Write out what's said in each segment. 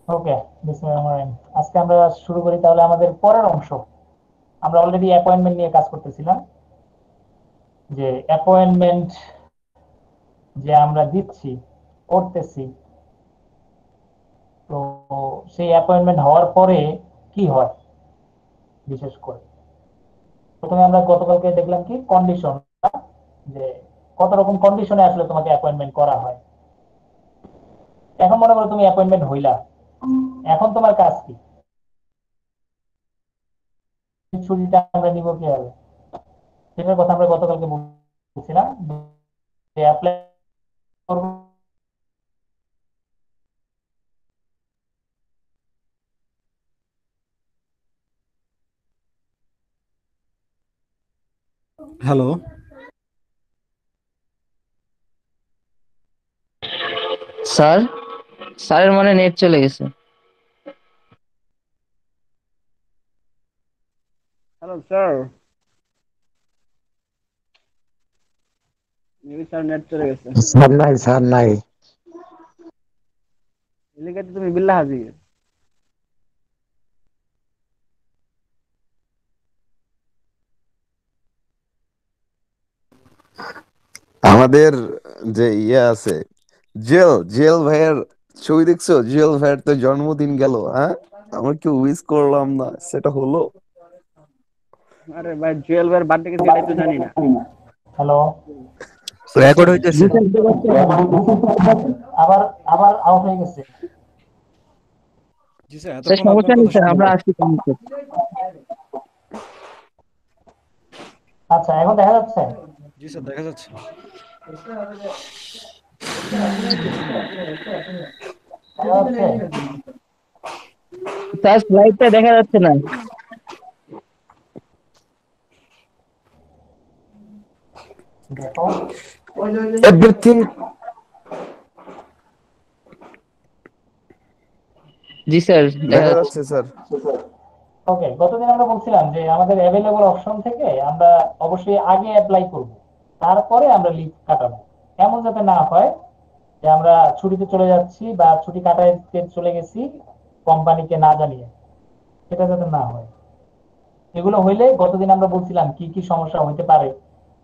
ওকে, আজকে আমরা শুরু করি তাহলে আমাদের পরের অংশ। আমরা অলরেডি অ্যাপয়েন্টমেন্ট নিয়ে কাজ করতেছিলাম, যে অ্যাপয়েন্টমেন্ট যে আমরা দিচ্ছি, করতেছি, তো সেই অ্যাপয়েন্টমেন্ট হওয়ার পরে কি হয় বিশেষ করে। প্রথমে আমরা গতকালকে দেখলাম কি কন্ডিশন, যে কত রকম কন্ডিশনে আসলে তোমাকে অ্যাপয়েন্টমেন্ট করা হয়। এখন মনে করো তুমি অ্যাপয়েন্টমেন্ট হইলা, এখন তোমার কাজ কি? ছুটিটা আমরা নিব কিভাবে, সেটার কথা আমরা গতকালকে বলছিলাম, যে অ্যাপ্লাই করবো। হ্যালো। স্যার, স্যারের মনে নেট চলে গেছে। Hello sir, maybe sir net চলে গেছে। স্যার নাই, স্যার নাই। এদিকে তো তুমি বিল্লাহ হাজির। আমাদের যে আছে, জেল ভাইয়ের ছবি দেখছো? জেল ভাইয়ের তো জন্মদিন গেল, হ্যাঁ? আমরা কি উইশ করলাম না, সেটা হলো? আরে ভাই, জুয়েল ভাইয়ের বার্থডে গেছে এটাই তো জানি না। হ্যালো, রেকর্ড হইতেছে। আবার আবার আউট হয়ে গেছে। জি স্যার, স্যার এতক্ষণ আপনার সমস্যা নেই কথা স্যার, শুনলাম। আমরা আসছি কমিউনিকেট। আচ্ছা, এখন দেখা যাচ্ছে? জি স্যার, দেখা যাচ্ছে। দেখা যাচ্ছে। স্যার স্লাইডটা দেখা যাচ্ছে না। দেখো। এভরিথিং। জি স্যার, দেখা দেখা যাচ্ছে। যাচ্ছে স্যার। ওকে, গতদিন আমরা বলছিলাম যে আমাদের অ্যাভেলেবল অপশন থেকে আমরা অবশ্যই আগে অ্যাপ্লাই করব, তারপরে আমরা লিভ কাটাবো। এমন যাতে না হয় যে আমরা ছুটিতে চলে যাচ্ছি বা ছুটি কাটাইতে চলে গেছি কোম্পানিকে না জানিয়ে, সেটা যাতে না হয়। এগুলো হইলে গতদিন আমরা বলছিলাম কি কি সমস্যা হইতে পারে,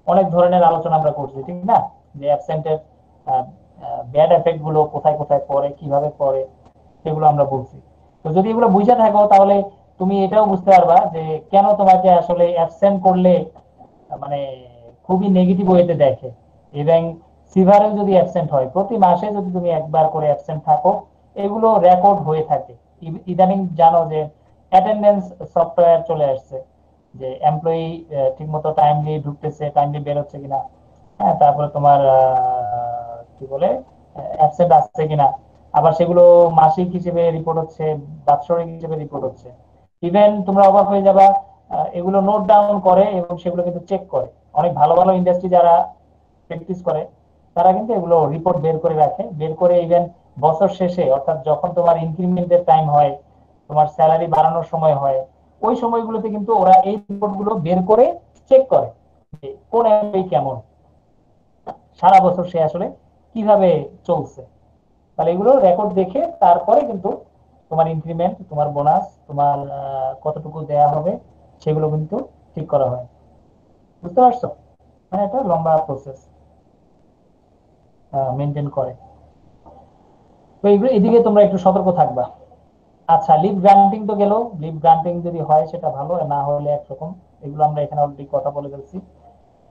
অনেক ধরনের আলোচনা আমরা করছি, ঠিক না? যে অ্যাবসেন্টের ব্যাড এফেক্ট গুলো কোথায় কোথায় পড়ে, কিভাবে পড়ে, সেগুলো আমরা বলছি। তো যদি এগুলো বুঝে থাকো তাহলে তুমি এটাও বুঝতে পারবা যে কেন তোমাকে আসলে অ্যাবসেন্ট করলে মানে খুবই নেগেটিভ ওয়েতে দেখে। এবং সিভারেও যদি অ্যাবসেন্ট হয়, প্রতি মাসে যদি তুমি একবার করে অ্যাবসেন্ট থাকো, এগুলো রেকর্ড হয়ে থাকে। ইদানিং জানো যে অ্যাটেন্ডেন্স সফটওয়্যার চলে আসছে, যে এমপ্লয়ি ঠিক মতো টাইমলি ঢুকতেছে, টাইমলি বেরোচ্ছে কিনা, হ্যাঁ, তারপরে তোমার কি বলে অ্যাবসেন্ট আসছে কিনা, আবার সেগুলো মাসিক হিসেবে রিপোর্ট হচ্ছে, বাৎসরিক হিসেবে রিপোর্ট হচ্ছে। ইভেন তোমরা অবাক হয়ে যাবা, এগুলো নোট ডাউন করে এবং সেগুলো কিন্তু চেক করে। অনেক ভালো ভালো ইন্ডাস্ট্রি যারা প্র্যাকটিস করে, তারা কিন্তু এগুলো রিপোর্ট বের করে রাখে, বের করে ইভেন বছর শেষে, অর্থাৎ যখন তোমার ইনক্রিমেন্টের টাইম হয়, তোমার স্যালারি বাড়ানোর সময় হয়, ওই সময়গুলোতে কিন্তু ওরা এই রিপোর্ট গুলো বের করে চেক করে যে কোন এমপ্লয়ি কেমন, সারা বছর সে আসলে কিভাবে চলছে। তাহলে এগুলো রেকর্ড দেখে তারপরে কিন্তু তোমার ইনক্রিমেন্ট, তোমার বোনাস, তোমার কতটুকু দেয়া হবে, সেগুলো কিন্তু ঠিক করা হয়। বুঝতে পারছো? মানে এটা লম্বা প্রসেস মেনটেন করে। তো এইগুলো, এদিকে তোমরা একটু সতর্ক থাকবা। আচ্ছা, লিভ গ্রান্টিং তো গেল। লিভ গ্রান্টিং যদি হয় সেটা ভালো, না হলে একরকম। এগুলো আমরা এখানে অলরেডি কথা বলে ফেলছি।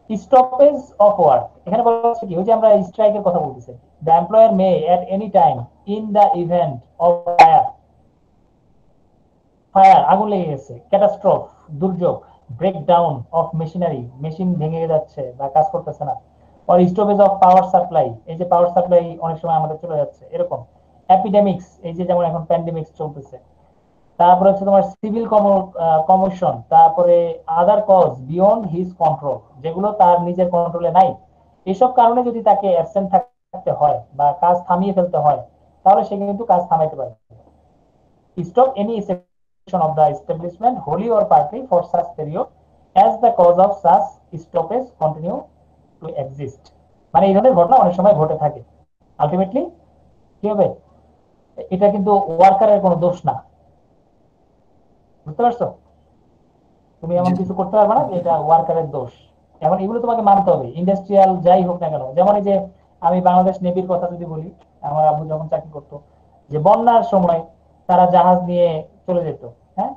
স্টপেজ অফ ওয়ার্ক, এখানে বলা হচ্ছে কি, ওই যে আমরা স্ট্রাইকের কথা বলতেছি, the employer May at any time in the event of fire, fire আগুন লেগে গেছে, ক্যাটাস্ট্রফ দুর্যোগ, ব্রেকডাউন অফ মেশিনারি মেশিন ভেঙে যাচ্ছে বা কাজ করতেছে না, আর স্টপেজ অফ পাওয়ার সাপ্লাই, এই যে পাওয়ার সাপ্লাই অনেক সময় আমাদের চলে যাচ্ছে, এরকম এপিডেমিক্স, এই যে যেমন এখন প্যান্ডেমিক্স চলতেছে, তারপরে হচ্ছে তোমার সিভিল কমিশন, তারপরে আদার কজ বিয়ন্ড হিজ কন্ট্রোল, যেগুলো তার নিজের কন্ট্রোলে নাই, এসব কারণে যদি তাকে অ্যাবসেন্ট থাকতে হয় বা কাজ থামিয়ে ফেলতে হয়, তাহলে সে কিন্তু কাজ থামাইতে পারে। Stop any section of the establishment wholly or partly for such period as the cause of such stoppage continue to exist। মানে এই ধরনের ঘটনা অনেক সময় ঘটে থাকে। আলটিমেটলি কি হবে, এটা কিন্তু ওয়ার্কারের কোনো দোষ না, বুঝতে পারছো? তুমি জি এমন কিছু করতে পারবে না যে এটা ওয়ার্কারের দোষ। এখন এগুলো তোমাকে মানতে হবে, ইন্ডাস্ট্রিয়াল যাই হোক না কেন। যেমন এই যে আমি বাংলাদেশ নেভির কথা যদি বলি, আমার আব্বু যখন চাকরি করতো, যে বন্যার সময় তারা জাহাজ নিয়ে চলে যেত। হ্যাঁ,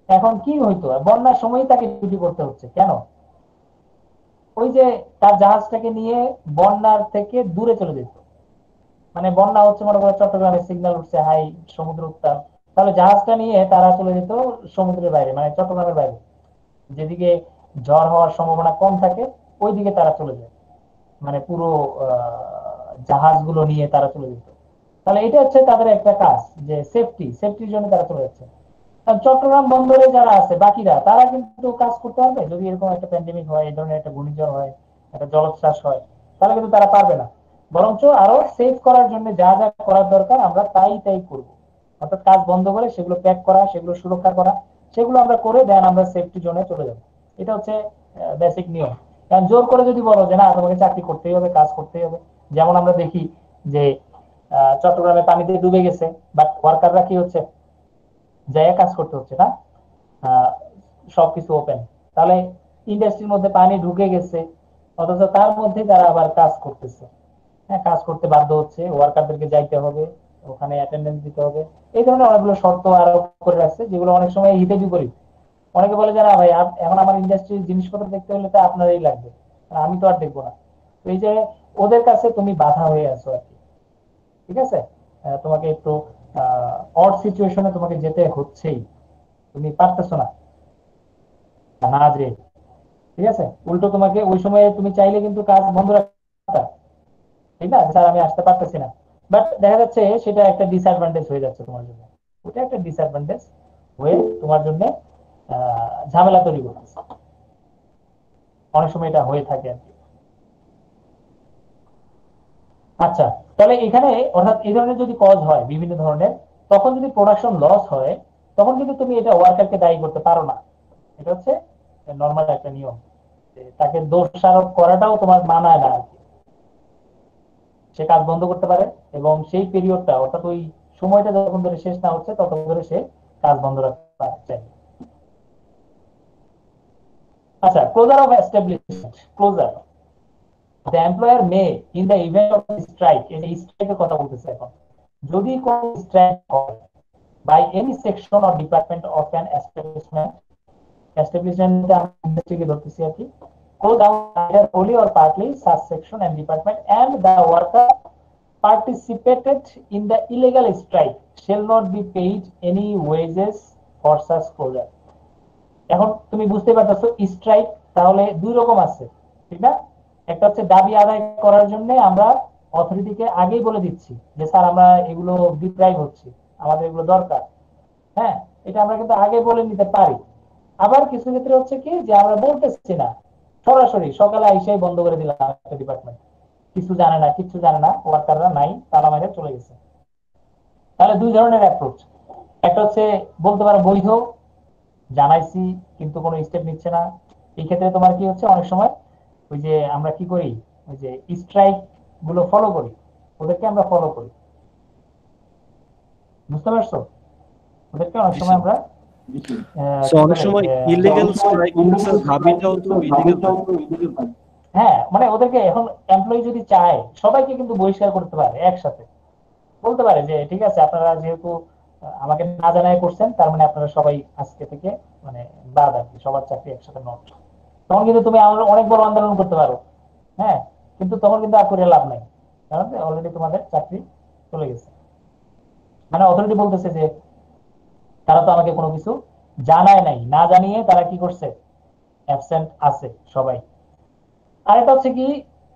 এখন কি হইতো, বন্যার সময় তাকে ডিউটি করতে হচ্ছে কেন? ওই যে তার জাহাজটাকে নিয়ে বন্যার থেকে দূরে চলে যেত। মানে বন্যা হচ্ছে, মনে করো চট্টগ্রামে সিগন্যাল উঠছে হাই, সমুদ্র উত্তাল, তাহলে জাহাজটা নিয়ে তারা চলে যেত সমুদ্রের বাইরে, মানে চট্টগ্রামের বাইরে, যেদিকে ঝড় হওয়ার সম্ভাবনা কম থাকে ওই দিকে তারা চলে যায়। মানে পুরো জাহাজগুলো নিয়ে তারা চলে যেত। তাহলে এটা হচ্ছে তাদের একটা কাজ, যে সেফটির জন্য তারা চলে যাচ্ছে। কারণ চট্টগ্রাম বন্দরে যারা আছে বাকিরা, তারা কিন্তু কাজ করতে পারবে যদি এরকম একটা প্যান্ডেমিক হয়, এই ধরনের একটা ঘূর্ণিঝড় হয়, একটা জলোচ্ছ্বাস হয়, তাহলে কিন্তু তারা পারবে না। বরঞ্চ আরো সেভ করার জন্য যা যা করার দরকার আমরা তাই করব। অর্থাৎ কাজ বন্ধ করে সেগুলো প্যাক করা, সেগুলো সুরক্ষা করা, সেগুলো আমরা করে দেন আমরা সেফটি জোনে চলে যাব। এটা হচ্ছে বেসিক নিয়ম। কারণ জোর করে যদি বলো যে না তোমাকে চাকরি করতেই হবে, কাজ করতেই হবে, যেমন আমরা দেখি যে চট্টগ্রামে পানিতে ডুবে গেছে, বাট ওয়ার্কাররা কি হচ্ছে, জায়গা কাজ করতে হচ্ছে না, আহ, সবকিছু ওপেন। তাহলে ইন্ডাস্ট্রির মধ্যে পানি ঢুকে গেছে, অথচ তার মধ্যে তারা আবার কাজ করতেছে। হ্যাঁ, কাজ করতে বাধ্য হচ্ছে, ওয়ার্কারদেরকে যাইতে হবে, ওখানে অ্যাটেন্ডেন্স দিতে হবে। এই ধরনের অনেকগুলো শর্ত আরোপ করে রাখছে, যেগুলো অনেক সময় হিতে বিপরীত। অনেকে বলে যে না ভাই, এখন আমার ইন্ডাস্ট্রির জিনিসপত্র দেখতে হলে তো আপনারই লাগবে, আর আমি তো আর দেখবো না। তো এই যে ওদের কাছে তুমি বাধা হয়ে আছো আর কি। ঠিক আছে, তোমাকে একটু অড সিচুয়েশনে তোমাকে যেতে হচ্ছেই, তুমি পারতেছো না, না যে, ঠিক আছে। উল্টো তোমাকে ওই সময়ে তুমি চাইলে কিন্তু কাজ বন্ধ রাখতে, ঠিক না, স্যার আমি আসতে পারতেছি না, বাট দেখা যাচ্ছে সেটা একটা ডিসঅ্যাডভান্টেজ হয়ে যাচ্ছে তোমার জন্য। ওটা একটা ডিসঅ্যাডভান্টেজ হয়ে তোমার জন্য ঝামেলা তৈরি করতেছে। অনেক সময় এটা হয়ে থাকে আর কি। আচ্ছা, তাহলে এখানে অর্থাৎ এই ধরনের যদি কজ হয় বিভিন্ন ধরনের, তখন যদি প্রোডাকশন লস হয়, তখন কিন্তু তুমি এটা ওয়ার্কারকে দায়ী করতে পারো না। এটা হচ্ছে নর্মাল একটা নিয়ম, যে তাকে দোষারোপ করাটাও তোমার মানায় না আর কি। সে কাজ বন্ধ করতে পারে, এবং সেই পিরিয়ডটা অর্থাৎ ওই সময়টা যখন ধরে শেষ না হচ্ছে ততক্ষণ ধরে সে কাজ বন্ধ রাখতে পারছে। আচ্ছা, closure of establishment. Closure, the employer may in the event of strike, এই স্ট্রাইকের কথা বলতেছে এখন, যদি কোন স্ট্রাইক হয় by any section or department of an establishment, establishment আমরা ইন্ডাস্ট্রিকে ধরতেছি আর কি, close down either wholly or partly such section and department, and the worker participated in the illegal strike shall not be paid any wages for such closure. এখন তুমি বুঝতে পারতেছো strike তাহলে দুই রকম আছে, ঠিক না? একটা হচ্ছে দাবি আদায় করার জন্য আমরা অথরিটিকে আগেই বলে দিচ্ছি যে স্যার আমরা এগুলো ডিপ্রাইভ হচ্ছি, আমাদের এগুলো দরকার। হ্যাঁ, এটা আমরা কিন্তু আগে বলে নিতে পারি। আবার কিছু ক্ষেত্রে হচ্ছে কি, যে আমরা বলতেছি না, সরাসরি সকালে আইসাই বন্ধ করে দিলাম একটা ডিপার্টমেন্ট, কিছু জানে না, কিচ্ছু জানে না, ওয়ার্কাররা নাই, তালা মেরে চলে গেছে। তাহলে দুই ধরনের অ্যাপ্রোচ। একটা হচ্ছে বলতে পারো বৈধ, জানাইছি কিন্তু কোনো স্টেপ নিচ্ছে না। এই ক্ষেত্রে তোমার কি হচ্ছে, অনেক সময় ওই যে আমরা কি করি, ওই যে স্ট্রাইক গুলো ফলো করি, ওদেরকে আমরা ফলো করি, বুঝতে পারছো? ওদেরকে অনেক জি সময় স্যার। আমরা সো কি অনেক বলে সময় ইলিগেল স্ট্রাইক কিন্তু স্যার দাবিটাও তো ইলিগেল থাকে। হ্যাঁ, মানে ওদেরকে এখন এমপ্লয়ি যদি চায় সবাইকে কিন্তু বহিষ্কার করতে পারে একসাথে, বলতে পারে যে ঠিক আছে আপনারা যেহেতু আমাকে না জানায় করছেন, তার মানে আপনারা সবাই আজকে থেকে মানে বাদ আর কি, সবার চাকরি একসাথে নষ্ট। তখন কিন্তু তুমি অনেক বড় আন্দোলন করতে পারো। হ্যাঁ, কিন্তু তখন কিন্তু আর করে লাভ নাই, কারণ অলরেডি তোমাদের চাকরি চলে গেছে। মানে অথরিটি বলতেছে যে তারা তো আমাকে কোনো কিছু জানায় নাই, না জানিয়ে তারা কি করছে, অ্যাবসেন্ট আছে সবাই। আর এটা হচ্ছে কি,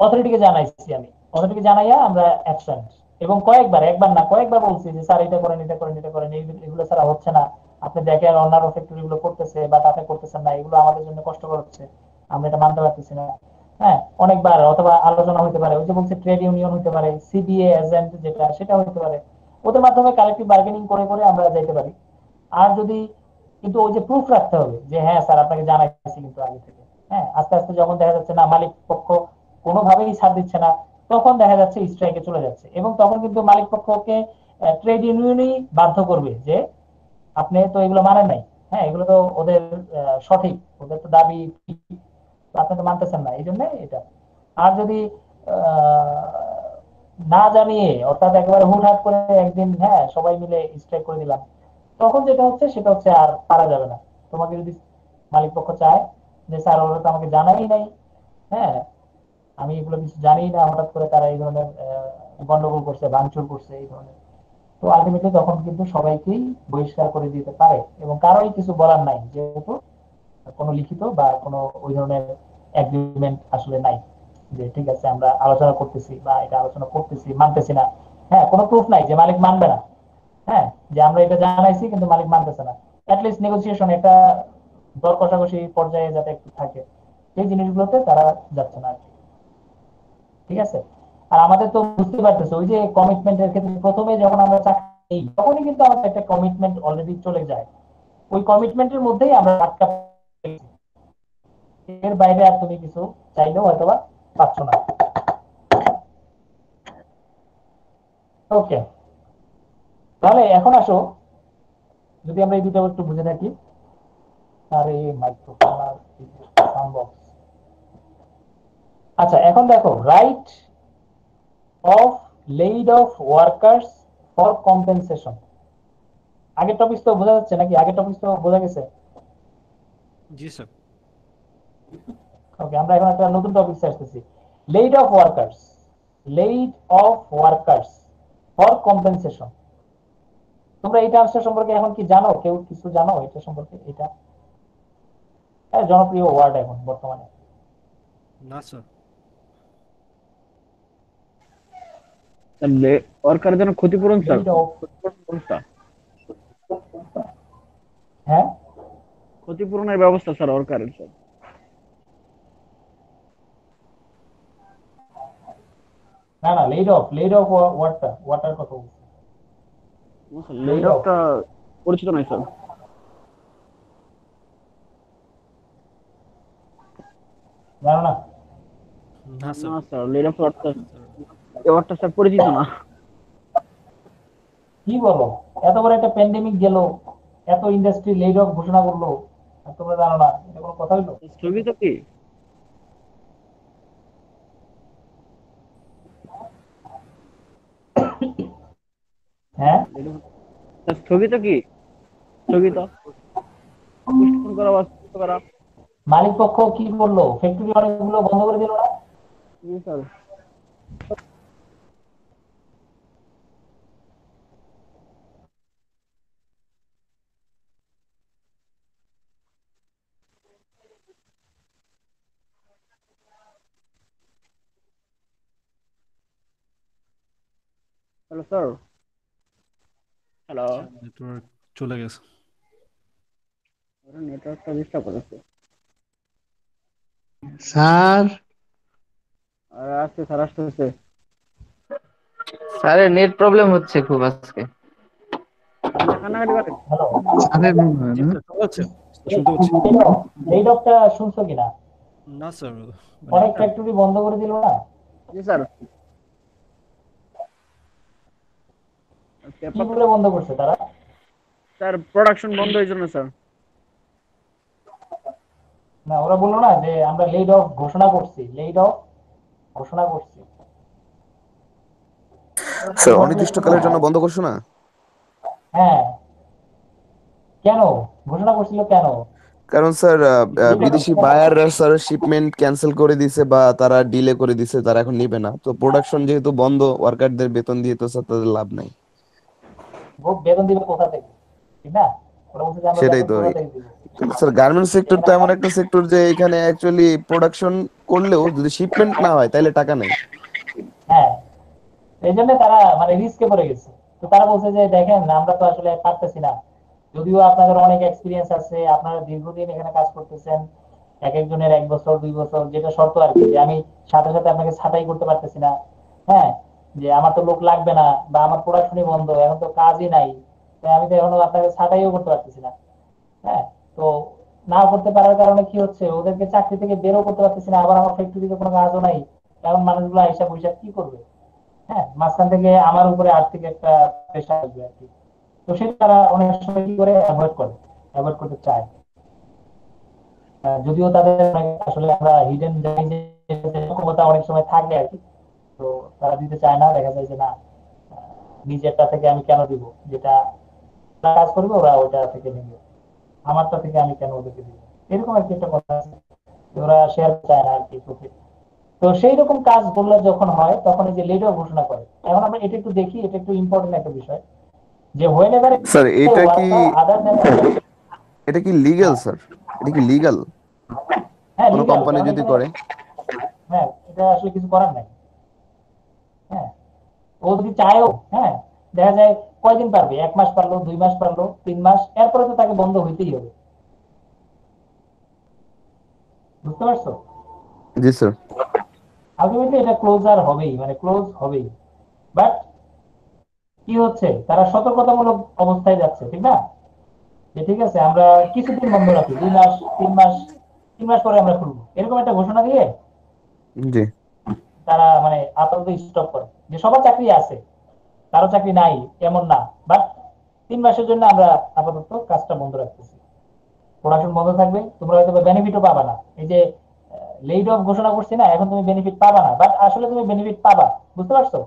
অথরিটিকে জানাইছি আমি, অথরিটিকে জানাইয়া আমরা অ্যাবসেন্ট, এবং কয়েকবার, একবার না কয়েকবার বলছি যে স্যার এটা করেন, এটা করেন, এটা করেন, এগুলো ছাড়া হচ্ছে না। আপনি দেখেন অন্যান্য ফ্যাক্টরি গুলো করতেছে, বাট আপনি করতেছেন না, এগুলো আমাদের জন্য কষ্টকর হচ্ছে, আমরা এটা মানতে পারতেছি না। হ্যাঁ, অনেকবার, অথবা আলোচনা হতে পারে, ওই যে বলছে ট্রেড ইউনিয়ন হতে পারে, সিবিএ এজেন্ট যেটা সেটা হতে পারে, ওদের মাধ্যমে কালেক্টিভ বার্গেনিং করে করে আমরা যাইতে পারি। আর যদি, কিন্তু ওই যে প্রুফ রাখতে হবে যে হ্যাঁ স্যার আপনাকে জানাইছি কিন্তু আগে থেকে। হ্যাঁ, আস্তে আস্তে যখন দেখা যাচ্ছে না মালিক পক্ষ কোনোভাবেই ছাড় দিচ্ছে না, তখন দেখা যাচ্ছে স্ট্রাইকে চলে যাচ্ছে, এবং তখন কিন্তু মালিক পক্ষকে ট্রেড ইউনিয়নই বাধ্য করবে যে আপনি তো এগুলো মানেন নাই। হ্যাঁ, এগুলো তো ওদের সঠিক, ওদের তো দাবি ঠিক, তো আপনি তো মানতেছেন না, এই জন্য এটা। আর যদি আহ, না জানিয়ে অর্থাৎ একেবারে হুটহাট করে একদিন হ্যাঁ সবাই মিলে স্ট্রাইক করে দিলাম, তখন যেটা হচ্ছে সেটা হচ্ছে আর পারা যাবে না। তোমাকে যদি মালিক পক্ষ চায় যে স্যার ওরা তো আমাকে জানাই নাই, হ্যাঁ আমি এগুলো কিছু জানি না, হঠাৎ করে তারা এই ধরনের গন্ডগোল করছে, ভাঙচুর করছে, এই ধরনের, তো আলটিমেটলি তখন কিন্তু সবাইকেই বহিষ্কার করে দিতে পারে এবং কারোই কিছু বলার নাই, যেহেতু কোনো লিখিত বা কোনো ওই ধরনের এগ্রিমেন্ট আসলে নাই যে ঠিক আছে আমরা আলোচনা করতেছি বা এটা আলোচনা করতেছি মানতেছি না। হ্যাঁ, কোনো প্রুফ নাই যে মালিক মানবে না। হ্যাঁ, যে আমরা এটা জানাইছি কিন্তু মালিক মানতেছে না। অ্যাটলিস্ট নেগোসিয়েশন একটা দর কষাকষি পর্যায়ে যাতে একটু থাকে, সেই জিনিসগুলোতে তারা যাচ্ছে না আর কি। ঠিক আছে। আর আমাদের তো বুঝতে পারতেছে ওই যে কমিটমেন্টের ক্ষেত্রে প্রথমে যখন আমরা চাকরি নিই তখনই কিন্তু আমাদের একটা কমিটমেন্ট অলরেডি চলে যায়, ওই কমিটমেন্টের মধ্যেই আমরা আটকা পড়েছি। এর বাইরে আর তুমি কিছু চাইলেও হয়তোবা পাচ্ছ না। ওকে, তাহলে এখন আসো, যদি আমরা এই দুটো একটু বুঝে থাকি। আর এই মাইক্রোফোন আর সাউন্ড বক্স, আচ্ছা এখন দেখো, right of laid of workers for compensation. আগের টপিক তো বোঝা যাচ্ছে নাকি? আগের টপিক তো বোঝা গেছে? জি স্যার। ওকে, আমরা এখন একটা নতুন টপিক আসতেছি, laid of workers, laid of workers for compensation. তোমরা এই টার্মসটা সম্পর্কে এখন কি জানো? কেউ কিছু জানো এটা সম্পর্কে? এটা জনপ্রিয় ওয়ার্ড এখন বর্তমানে। না স্যার। ওয়ার্কারের জন্য ক্ষতিপূরণ স্যার, লেইড অফ, ক্ষতিপূরণ ব্যবস্থা, হ্যাঁ ক্ষতিপূরণের ব্যবস্থা স্যার ওয়ার্কারের স্যার। না না, লেইড অফ ওয়ার্ডটা, ওয়াটার কথা বলছি। লেড লেইড অফ, অফটা পরিচিত নয় স্যার। জানো না? না না স্যার। স্যার, লেড অফ ওয়ার্ডটা, এই ওয়ার্ডটা স্যার পরিচিত না। কি বলো, এত বড় একটা প্যান্ডেমিক গেল, এত ইন্ডাস্ট্রি লেইড অফ ঘোষণা করলো, আর তোমরা জানো না? এটা কোনো কথা হইলো? স্থগিত কি? হ্যাঁ, স্যার স্থগিত কি? স্থগিত, পুস্টপোন করা বা স্থগিত করা। মালিক পক্ষ কি করলো? ফ্যাক্টরি অনেকগুলো বন্ধ করে দিল না? জি sir. Hello sir. Hello. Network চলে গেছে। নেটওয়ার্কটা ডিস্টার্ব করেছে। স্যার, আর আসছে স্যার, আসতেছে। স্যারের নেট প্রবলেম হচ্ছে খুব আজকে। আপনি কান্নাকাটি করেন। হ্যালো, স্যারের মনে হয় জি না। স্যার, শোনা যাচ্ছে, শুনতে পাচ্ছি। লেইড অফটা শুনছো কিনা? না স্যার, মানে অনেক ফ্যাক্টরি বন্ধ করে দিল না? জি স্যার। কি পেপার তো বলে বন্ধ করছে তারা? স্যার প্রোডাকশন বন্ধ হয়েছিল না স্যার। না, ওরা বললো না যে আমরা লেইড অফ ঘোষণা করছি, লেইড অফ ঘোষণা করছি, স্যার এই ওয়ার্ডগুলো একটু অনির্দিষ্টকালের জন্য বন্ধ করছো না? হ্যাঁ, কেন ঘোষণা করছিল কেন? কারণ স্যার যেটা বিদেশি বায়াররা স্যার শিপমেন্ট ক্যান্সেল করে দিছে বা তারা ডিলে করে দিছে, তারা এখন নিবে না। তো প্রোডাকশন যেহেতু বন্ধ, ওয়ার্কারদের বেতন দিয়ে তো স্যার তাদের লাভ নাই। বেতন দিবে কোথা থেকে? ঠিক না? ওরা বলছে যে আমরা সেটাই বেতন তো। কোথা থেকে দিব? কিন্তু স্যার গার্মেন্টস সেক্টর এখানে তো এমন একটা সেক্টর যে এখানে অ্যাকচুয়ালি প্রোডাকশন করলেও যদি শিপমেন্ট না হয় তাহলে টাকা নেই। হ্যাঁ, এই জন্য তারা মানে রিস্কে পড়ে গেছে। তো তারা বলছে যে দেখেন আমরা তো আসলে পারতেছি না, যদিও আপনাদের অনেক এক্সপিরিয়েন্স আছে, আপনারা দীর্ঘদিন এখানে কাজ করতেছেন, এক একজনের 1 বছর 2 বছর, যেটা শর্ত আর কি, যে আমি সাথে সাথে আপনাকে ছাঁটাই করতে পারতেছি না। হ্যাঁ, যে আমার তো লোক লাগবে না বা আমার প্রোডাকশনই বন্ধ, এখন তো কাজই নাই, তাই আমি তো এখনো আপনাকে ছাঁটাইও করতে পারতেছি না। হ্যাঁ, তো না করতে পারার কারণে কি হচ্ছে, ওদেরকে চাকরি থেকে বেরও করতে পারতেছি না, আবার আমার ফ্যাক্টরিতে কোনো কাজও নাই। এখন মানুষগুলো হিসাব হিসাব কি করবে? হ্যাঁ, মাঝখান থেকে আমার উপরে আর্থিক একটা প্রেশার আসবে আর কি। তো সেটা তারা অনেক সময় কি করে অ্যাভয়েড করতে চায়। যদিও তাদের আসলে আমরা হিডেন জানি যে ক্ষমতা অনেক সময় থাকে আর কি। তো তারা দিতে চায় না, দেখা যায় যে না, নিজেরটা থেকে আমি কেন দিব, যেটা কাজ করবে ওরা ওইটা থেকে নেবে, আমারটা থেকে আমি কেন ওদেরকে দিব, এরকম আর কি একটা কথা আছে। ওরা শেয়ার চায় না আর কি প্রফিট। তো সেই রকম কাজগুলো যখন হয় তখন এই যে লিডার ঘোষণা করে। এখন আমরা এটা একটু দেখি, এটা একটু ইম্পর্টেন্ট একটা বিষয়, যে হোয়েন এভার স্যার এটা কি ওয়ার্কার আদার দ্যান, এটা কি লিগ্যাল স্যার? এটা কি লিগ্যাল হ্যাঁ কোনো লিগাল, কোম্পানি কারণ যদি এখানে করে? হ্যাঁ এটা আসলে কিছু করার নাই। হ্যাঁ, ও যদি চায়ও, হ্যাঁ, দেখা যায় কয়দিন পারবে, 1 মাস পারলো, 2 মাস পারলো, 3 মাস, এরপরে তো তাকে বন্ধ হইতেই হবে। বুঝতে পারছো? জি স্যার। আলটিমেটলি এটা ক্লোজার হবেই, মানে ক্লোজ হবেই। বাট কি হচ্ছে, তারা সতর্কতামূলক অবস্থায় যাচ্ছে, ঠিক না? যে ঠিক আছে আমরা কিছুদিন বন্ধ রাখি, 2 মাস, 3 মাস, 3 মাস পরে আমরা খুলবো, এরকম একটা ঘোষণা দিয়ে জি তারা মানে আপাতত স্টপ করে। যে সবার চাকরি আছে, কারো চাকরি নাই এমন না, বাট 3 মাসের জন্য আমরা আপাতত কাজটা বন্ধ রাখতেছি। প্রোডাকশন বন্ধ থাকবে, তোমরা হয়তো বেনিফিটও পাবা না। এই যে লেড অফ ঘোষণা করছি না, এখন তুমি বেনিফিট পাবা না, বাট আসলে তুমি বেনিফিট পাবা। বুঝতে পারছো?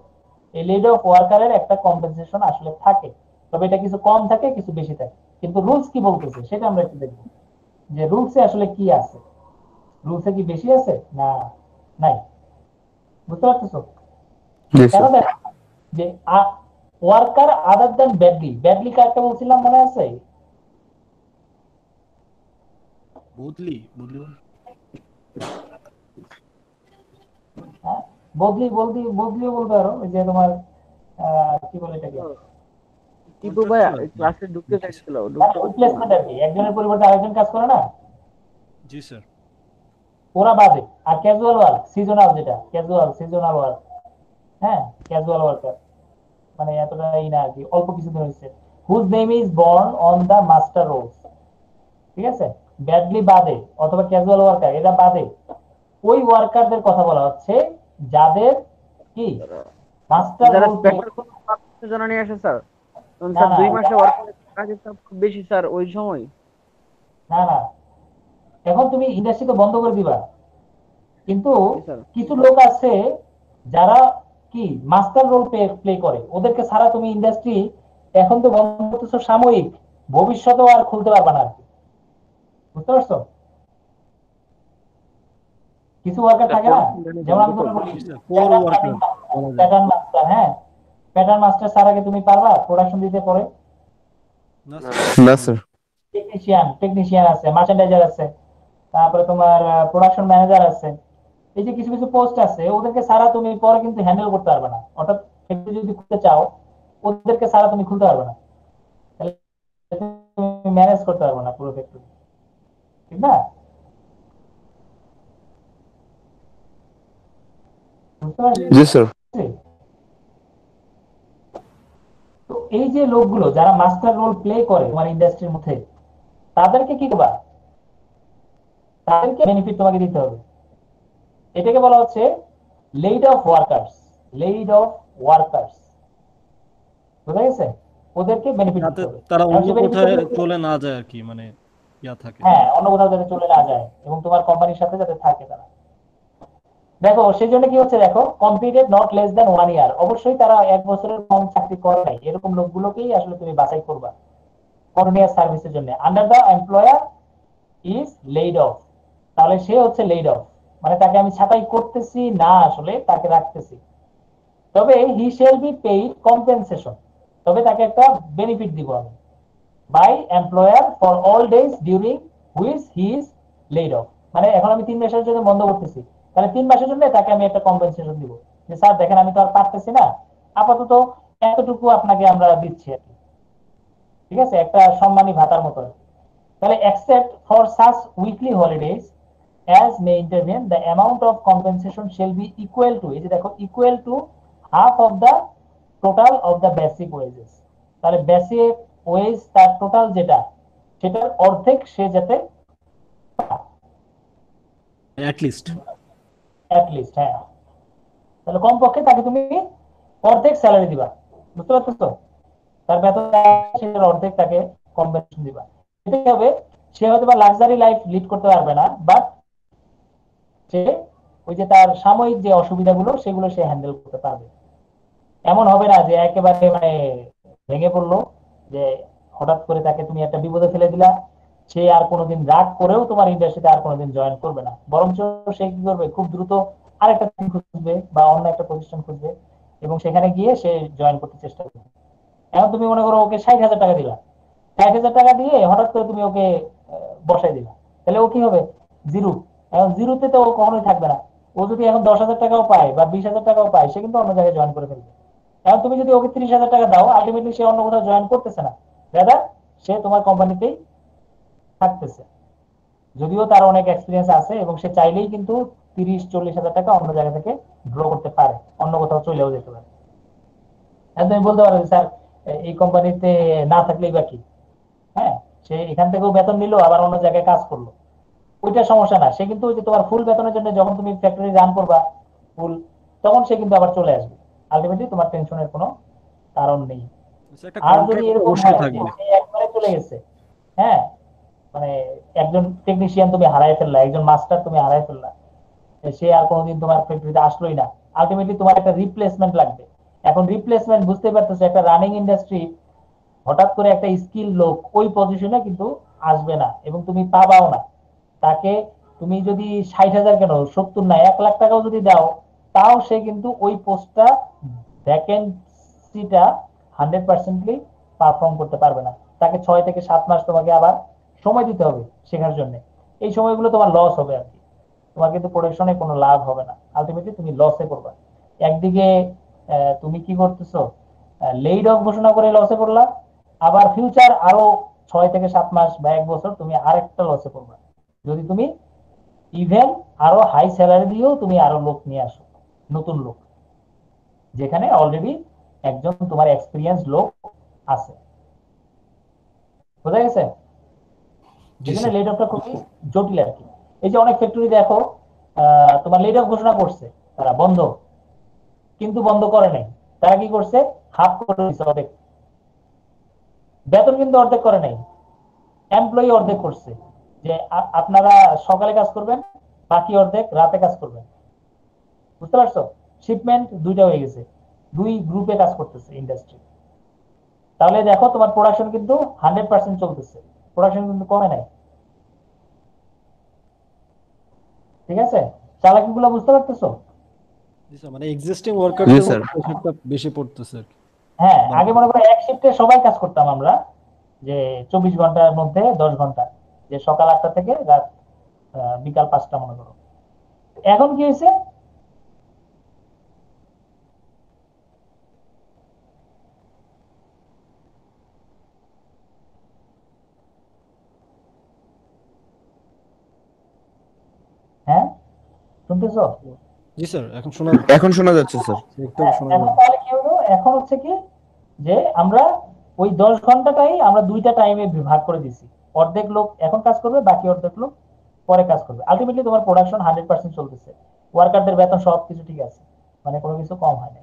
এই লেড অফ ওয়ার্কারের একটা কম্পেনসেশন আসলে থাকে, তবে এটা কিছু কম থাকে, কিছু বেশি থাকে। কিন্তু রুলস কি বলতেছে সেটা আমরা একটু দেখবো, যে রুলসে আসলে কি আছে, রুলসে কি বেশি আছে না নাই। বুঝতে পারতেছো? জি কেন স্যার। দেখ, যে ওয়ার্কার আদার দেন ব্যাডলি, ব্যাডলি কাকে বলছিলাম মনে আছে? বদলি বদলি হ্যাঁ, বদলি বদলি বদলিও বলতে পারো, ওই যে তোমার কি বলে এটাকে, টিপু ভাইয়া কন্ট্রাকচুয়াল আর কি। ক্লাসে ঢুকতে জি স্যার। চাইছিল, ঢুকতে পারছিল না। রিপ্লেসমেন্ট আর কি, একজনের পরিবর্তে আরেকজন কাজ করে না, জি স্যার। ওরা বাদে। আর ক্যাজুয়াল ওয়ার্ক, সিজনাল, যেটা ক্যাজুয়াল সিজনাল ওয়ার্ক, হ্যাঁ, ক্যাজুয়াল ওয়ার্কার মানে এতটাই না আর কি, অল্প কিছুদিন হয়েছে, whose name is borne on the muster rolls, ঠিক আছে? ব্যাডলি বাদে অথবা ক্যাজুয়াল ওয়ার্কার, এরা বাদে ওই ওয়ার্কারদের কথা বলা হচ্ছে যাদের কি মাস্টার যারা রোল প্লে। স্পেশাল কোনো জন্য নিয়ে আসে স্যার, তখন না স্যার না 2 মাসে ওয়ার্ক কাজের চাপ খুব বেশি স্যার ওই সময়। না না, এখন তুমি ইন্ডাস্ট্রি তো বন্ধ করে দিবা, কিন্তু জি স্যার। কিছু লোক আছে যারা কি মাস্টার রোল প্লে করে, ওদেরকে ছাড়া তুমি ইন্ডাস্ট্রি এখন তো বন্ধ করতেছো সাময়িক, ভবিষ্যতেও আর খুলতে পারবে না আর কি। বুঝতে পারছো? কিছু ওয়ার্কার এটা থাকে না, প্রোডাকশন লাইনে যেমন বন্ধ আমি তো। তোমাকে বলি জি স্যার, কোর ওয়ার্কার বলা যায়। প্যাটার্ন মাস্টার, হ্যাঁ, প্যাটার্ন মাস্টার ছাড়া কি তুমি পারবা প্রোডাকশন দিতে পরে? না না স্যার, না। না কখনো স্যার। না। টেকনিশিয়ান আছে, মার্চেন্ডাইজার আছে, তারপরে তোমার প্রোডাকশন ম্যানেজার আছে। এই যে কিছু কিছু পোস্ট আছে, ওদেরকে ছাড়া তুমি পরে কিন্তু হ্যান্ডেল করতে পারবে না, অর্থাৎ ফ্যাক্টরি যদি খুলতে চাও ওদেরকে ছাড়া তুমি খুলতে পারবে না, তাহলে তুমি ম্যানেজ করতে পারবে না পুরো ফ্যাক্টরি, ঠিক না? বুঝতে পারছি। জি স্যার। তো এই যে লোকগুলো যারা মাস্টার রোল প্লে করে তোমার ইন্ডাস্ট্রির মধ্যে, তাদেরকে কি করবা? তাদেরকে বেনিফিট তোমাকে দিতে হবে। এটাকে বলা হচ্ছে lead of workers, lead of workers, বুঝা গেছে? ওদেরকে বেনিফিট যাতে দিতে হবে। তারা এখন অন্য সে বেনিফিট কোথায় চলে না যায় আর কি, মানে ইয়া থাকে। হ্যাঁ, অন্য কোথাও যাতে চলে না যায় এবং তোমার কোম্পানির সাথে যাতে থাকে তারা। দেখো সেই জন্য কি হচ্ছে, দেখো কমপ্লিটেড নট লেস দ্যান 1 ইয়ার, অবশ্যই তারা 1 বছরের কম চাকরি করে নাই, এরকম লোকগুলোকেই আসলে তুমি বাছাই করবা করোনিয়ার সার্ভিসের জন্য। Under the employer is laid of, তাহলে সে হচ্ছে লেড অফ, মানে তাকে আমি ছাঁটাই করতেছি না, আসলে তাকে রাখতেছি। তবে he shall be paid compensation, তবে তাকে একটা বেনিফিট দিব আমি, by employer for all days during which he is laid off. মানে এখন আমি 3 মাসের জন্য বন্ধ করতেছি, তাহলে 3 মাসের জন্য তাকে আমি একটা কম্পেনসেশন দিব, যে স্যার দেখেন আমি তো আর পারতেছি না, আপাতত এতটুকু আপনাকে আমরা দিচ্ছি আর কি। ঠিক আছে, একটা সম্মানী ভাতার মতো। তাহলে except for such weekly holidays as may intervene, the amount of compensation shall be equal to, এই যে দেখো, equal to half of the total of the basic wages। তাহলে বেসিক ওয়েজ তার টোটাল যেটা, সেটার অর্ধেক সে যাতে অ্যাট লিস্ট। অ্যাট লিস্ট, হ্যাঁ, তাহলে কমপক্ষে তাকে তুমি অর্ধেক স্যালারি দিবা, বুঝতে পারতেছো? তার বেতন সেটার অর্ধেক তাকে কম্পেনসেশন দিবা। এতে কি হবে, সে হয়তো বা লাক্সারি লাইফ লিড করতে পারবে না, বাট সে ওই যে তার সাময়িক যে অসুবিধাগুলো সেগুলো সে হ্যান্ডেল করতে পারবে। এমন হবে না যে একেবারে মানে ভেঙে পড়লো, যে হঠাৎ করে তাকে তুমি একটা বিপদে ফেলে দিলা, সে আর কোনোদিন রাগ করেও তোমার ইন্ডাস্ট্রিতে আর কোনোদিন জয়েন করবে না, বরঞ্চ সে কি করবে, খুব দ্রুত আরেকটা চাকরি খুঁজবে বা অন্য একটা প্রতিষ্ঠান খুঁজবে এবং সেখানে গিয়ে সে জয়েন করতে চেষ্টা করবে। এখন তুমি মনে করো ওকে 60,000 টাকা দিলা, 60,000 টাকা দিয়ে হঠাৎ করে তুমি ওকে বসাই দিলা, তাহলে ও কি হবে, জিরো। এখন জিরোতে তো ও কখনোই থাকবে না। ও যদি এখন 10,000 টাকাও পায় বা 20,000 টাকাও পায়, সে কিন্তু অন্য জায়গায় জয়েন করে ফেলবে। এখন তুমি যদি ওকে 30,000 টাকা দাও, আলটিমেটলি সে অন্য কোথাও জয়েন করতেছে না, দাদা সে তোমার কোম্পানিতেই থাকতেছে, যদিও তার অনেক এক্সপিরিয়েন্স আছে এবং সে চাইলেই কিন্তু 30-40,000 টাকা অন্য জায়গা থেকে ড্র করতে পারে, অন্য কোথাও চলেও যেতে পারে। এখন তুমি বলতে পারো স্যার এই কোম্পানিতে না থাকলেই বা কি, হ্যাঁ, সে এখান থেকেও বেতন নিল আবার অন্য জায়গায় কাজ করলো, ওইটা সমস্যা না। সে কিন্তু ওই যে তোমার ফুল বেতনের জন্য যখন তুমি ফ্যাক্টরি রান করবা ফুল, তখন সে কিন্তু আবার চলে আসবে। আলটিমেটলি তোমার টেনশনের কোনো কারণ নেই। আচ্ছা, একটা আর যদি কন্ট্রাক্ট এরকম অবশ্যই হয় যে থাকবে। সে একবারে চলে গেছে, হ্যাঁ, মানে একজন টেকনিশিয়ান তুমি হারাই ফেললা, একজন মাস্টার তুমি হারাই ফেললা, সে আর কোনোদিন তোমার ফ্যাক্টরিতে আসলোই না, আলটিমেটলি তোমার একটা রিপ্লেসমেন্ট লাগবে। এখন রিপ্লেসমেন্ট বুঝতে পারতেছো, একটা রানিং ইন্ডাস্ট্রি হঠাৎ করে একটা স্কিল লোক ওই পজিশনে কিন্তু আসবে না এবং তুমি পাবাও না তাকে। তুমি যদি 60,000 কেন 70 না 1 লাখ টাকাও যদি দাও, তাও সে কিন্তু ওই পোস্টটা ভ্যাকেন্সিটা 100% পারফর্ম করতে পারবে না। তাকে 6 থেকে 7 মাস তোমাকে আবার সময় দিতে হবে শেখার জন্য। এই সময়গুলো তোমার লস হবে আর কি, তোমার কিন্তু প্রোডাকশনে কোনো লাভ হবে না, আলটিমেটলি তুমি লসে করবা। একদিকে তুমি কি করতেছো, লেইড অফ ঘোষণা করে লসে পড়লা, আবার ফিউচার আরো 6 থেকে 7 মাস বা 1 বছর তুমি আরেকটা লসে পড়বা, যদি তুমি ইভেন আরো হাই স্যালারি দিয়েও তুমি আরো লোক নিয়ে আসো, নতুন লোক, যেখানে অলরেডি একজন তোমার এক্সপিরিয়েন্স লোক আছে। বোঝা গেছে? জি এই জন্য স্যার। লেড অফটা খুবই জটিল আর কি। এই যে অনেক ফ্যাক্টরি দেখো তোমার লেড অফ ঘোষণা করছে, তারা বন্ধ, কিন্তু বন্ধ করে নাই, তারা কি করছে, হাফ করে দিচ্ছে অর্ধেক, বেতন কিন্তু অর্ধেক করে নাই, এমপ্লয়ি অর্ধেক করছে, যে আপনারা সকালে কাজ করবেন, বাকি অর্ধেক রাতে কাজ করবেন। বুঝতে পারছো? শিপমেন্ট দুইটা হয়ে গেছে, দুই গ্রুপে কাজ করতেছে ইন্ডাস্ট্রি। তাহলে দেখো তোমার প্রোডাকশন কিন্তু 100% চলতেছে, প্রোডাকশন কিন্তু কমে নাই। ঠিক আছে, চালাকি গুলো বুঝতে পারতেছো? জি স্যার, মানে এক্সিস্টিং জি ওয়ার্কারদের স্যার। উপর প্রেশারটা বেশি পড়তেছে আর কি। হ্যাঁ, আগে বাড়তি। মনে করো এক শিফটে সবাই কাজ করতাম আমরা, যে 24 ঘন্টার মধ্যে 10 ঘন্টা, যে সকাল 8টা থেকে রাত বিকাল 5টা মনে করো। এখন কি হয়েছে, হ্যাঁ, শুনতেছো? জি স্যার, এখন শোনা এখন শোনা যাচ্ছে স্যার। একটু হ্যাঁ, শোনা এখন যাবে। তাহলে কি হলো, এখন হচ্ছে কি, যে আমরা ওই 10 ঘন্টাটাই আমরা দুইটা টাইমে ভাগ করে দিছি, অর্ধেক লোক এখন কাজ করবে, বাকি অর্ধেক লোক পরে কাজ করবে। আলটিমেটলি তোমার প্রোডাকশন 100% চলতেছে, ওয়ার্কারদের বেতন সবকিছু ঠিক আছে, মানে কোনো কিছু কম হয় না।